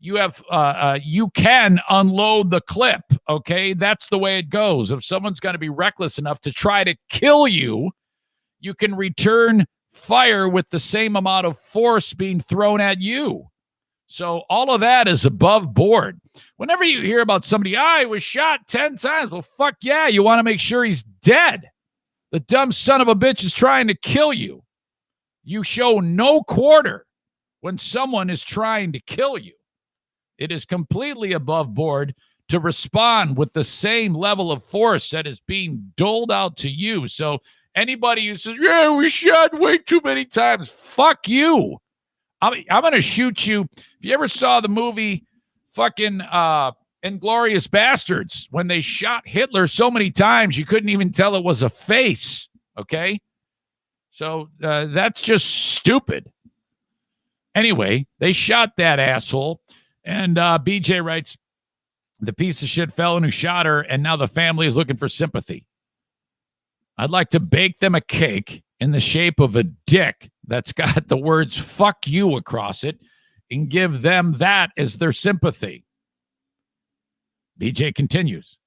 you can unload the clip, okay? That's the way it goes. If someone's going to be reckless enough to try to kill you, you can return fire with the same amount of force being thrown at you. So all of that is above board. Whenever you hear about somebody, he was shot 10 times. Well, fuck yeah, you want to make sure he's dead. The dumb son of a bitch is trying to kill you. You show no quarter when someone is trying to kill you. It is completely above board to respond with the same level of force that is being doled out to you. So anybody who says, yeah, we shot way too many times, fuck you. I'm going to shoot you. If you ever saw the movie fucking Inglourious Bastards, when they shot Hitler so many times, you couldn't even tell it was a face, okay? So that's just stupid. Anyway, they shot that asshole. And BJ writes, the piece of shit felon who shot her, and now the family is looking for sympathy. I'd like to bake them a cake in the shape of a dick that's got the words fuck you across it and give them that as their sympathy. BJ continues,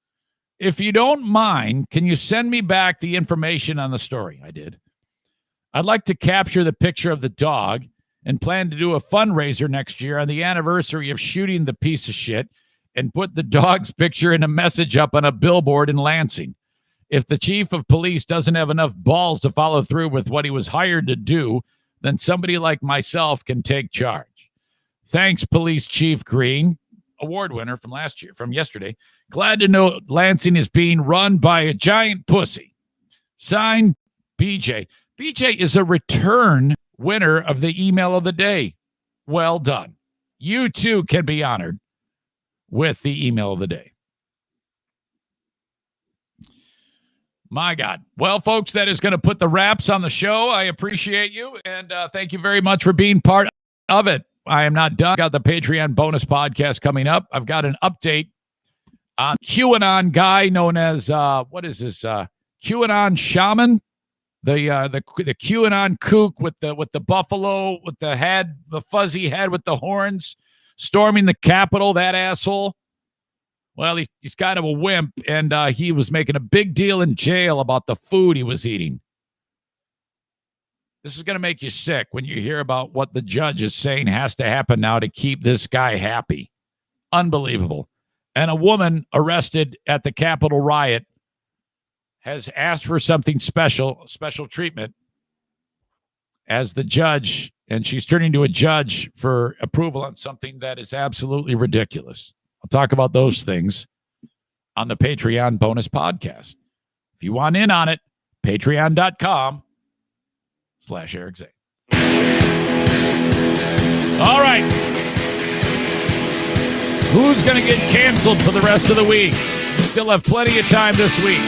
if you don't mind, can you send me back the information on the story? I did. I'd like to capture the picture of the dog and plan to do a fundraiser next year on the anniversary of shooting the piece of shit and put the dog's picture and a message up on a billboard in Lansing. If the chief of police doesn't have enough balls to follow through with what he was hired to do, then somebody like myself can take charge. Thanks, Police Chief Green, award winner from yesterday. Glad to know Lansing is being run by a giant pussy. Signed, BJ. BJ is a return winner of the email of the day. Well done. You too can be honored with the email of the day. My God. Well, folks, that is going to put the wraps on the show. I appreciate you, and thank you very much for being part of it. I am not done. Got the Patreon bonus podcast coming up. I've got an update on QAnon guy known as, QAnon shaman? The QAnon kook with the buffalo, with the head, the fuzzy head with the horns, storming the Capitol, that asshole. Well, he's kind of a wimp, and he was making a big deal in jail about the food he was eating. This is going to make you sick when you hear about what the judge is saying has to happen now to keep this guy happy. Unbelievable. And a woman arrested at the Capitol riot has asked for something special treatment as the judge, and she's turning to a judge for approval on something that is absolutely ridiculous. I'll talk about those things on the Patreon bonus podcast. If you want in on it, patreon.com/Eric Zane. All right. Who's going to get canceled for the rest of the week? Still have plenty of time this week.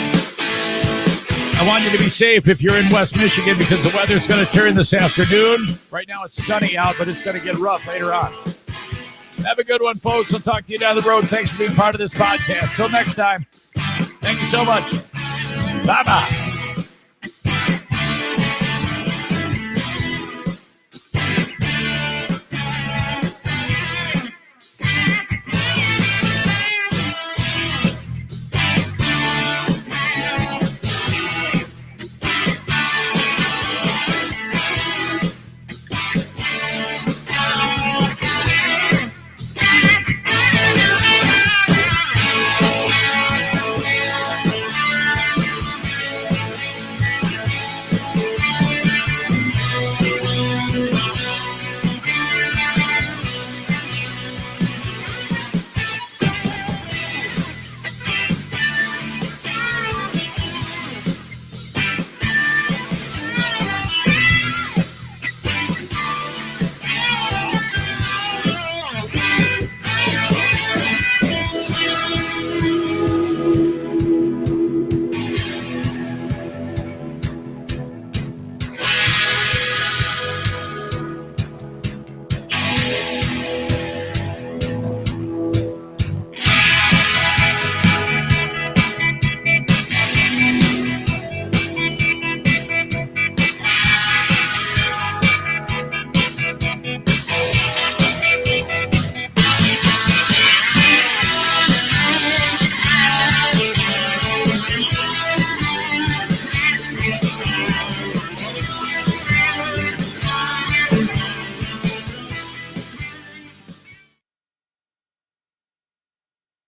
I want you to be safe if you're in West Michigan because the weather's going to turn this afternoon. Right now it's sunny out, but it's going to get rough later on. Have a good one, folks. I'll talk to you down the road. Thanks for being part of this podcast. Till next time, thank you so much. Bye-bye.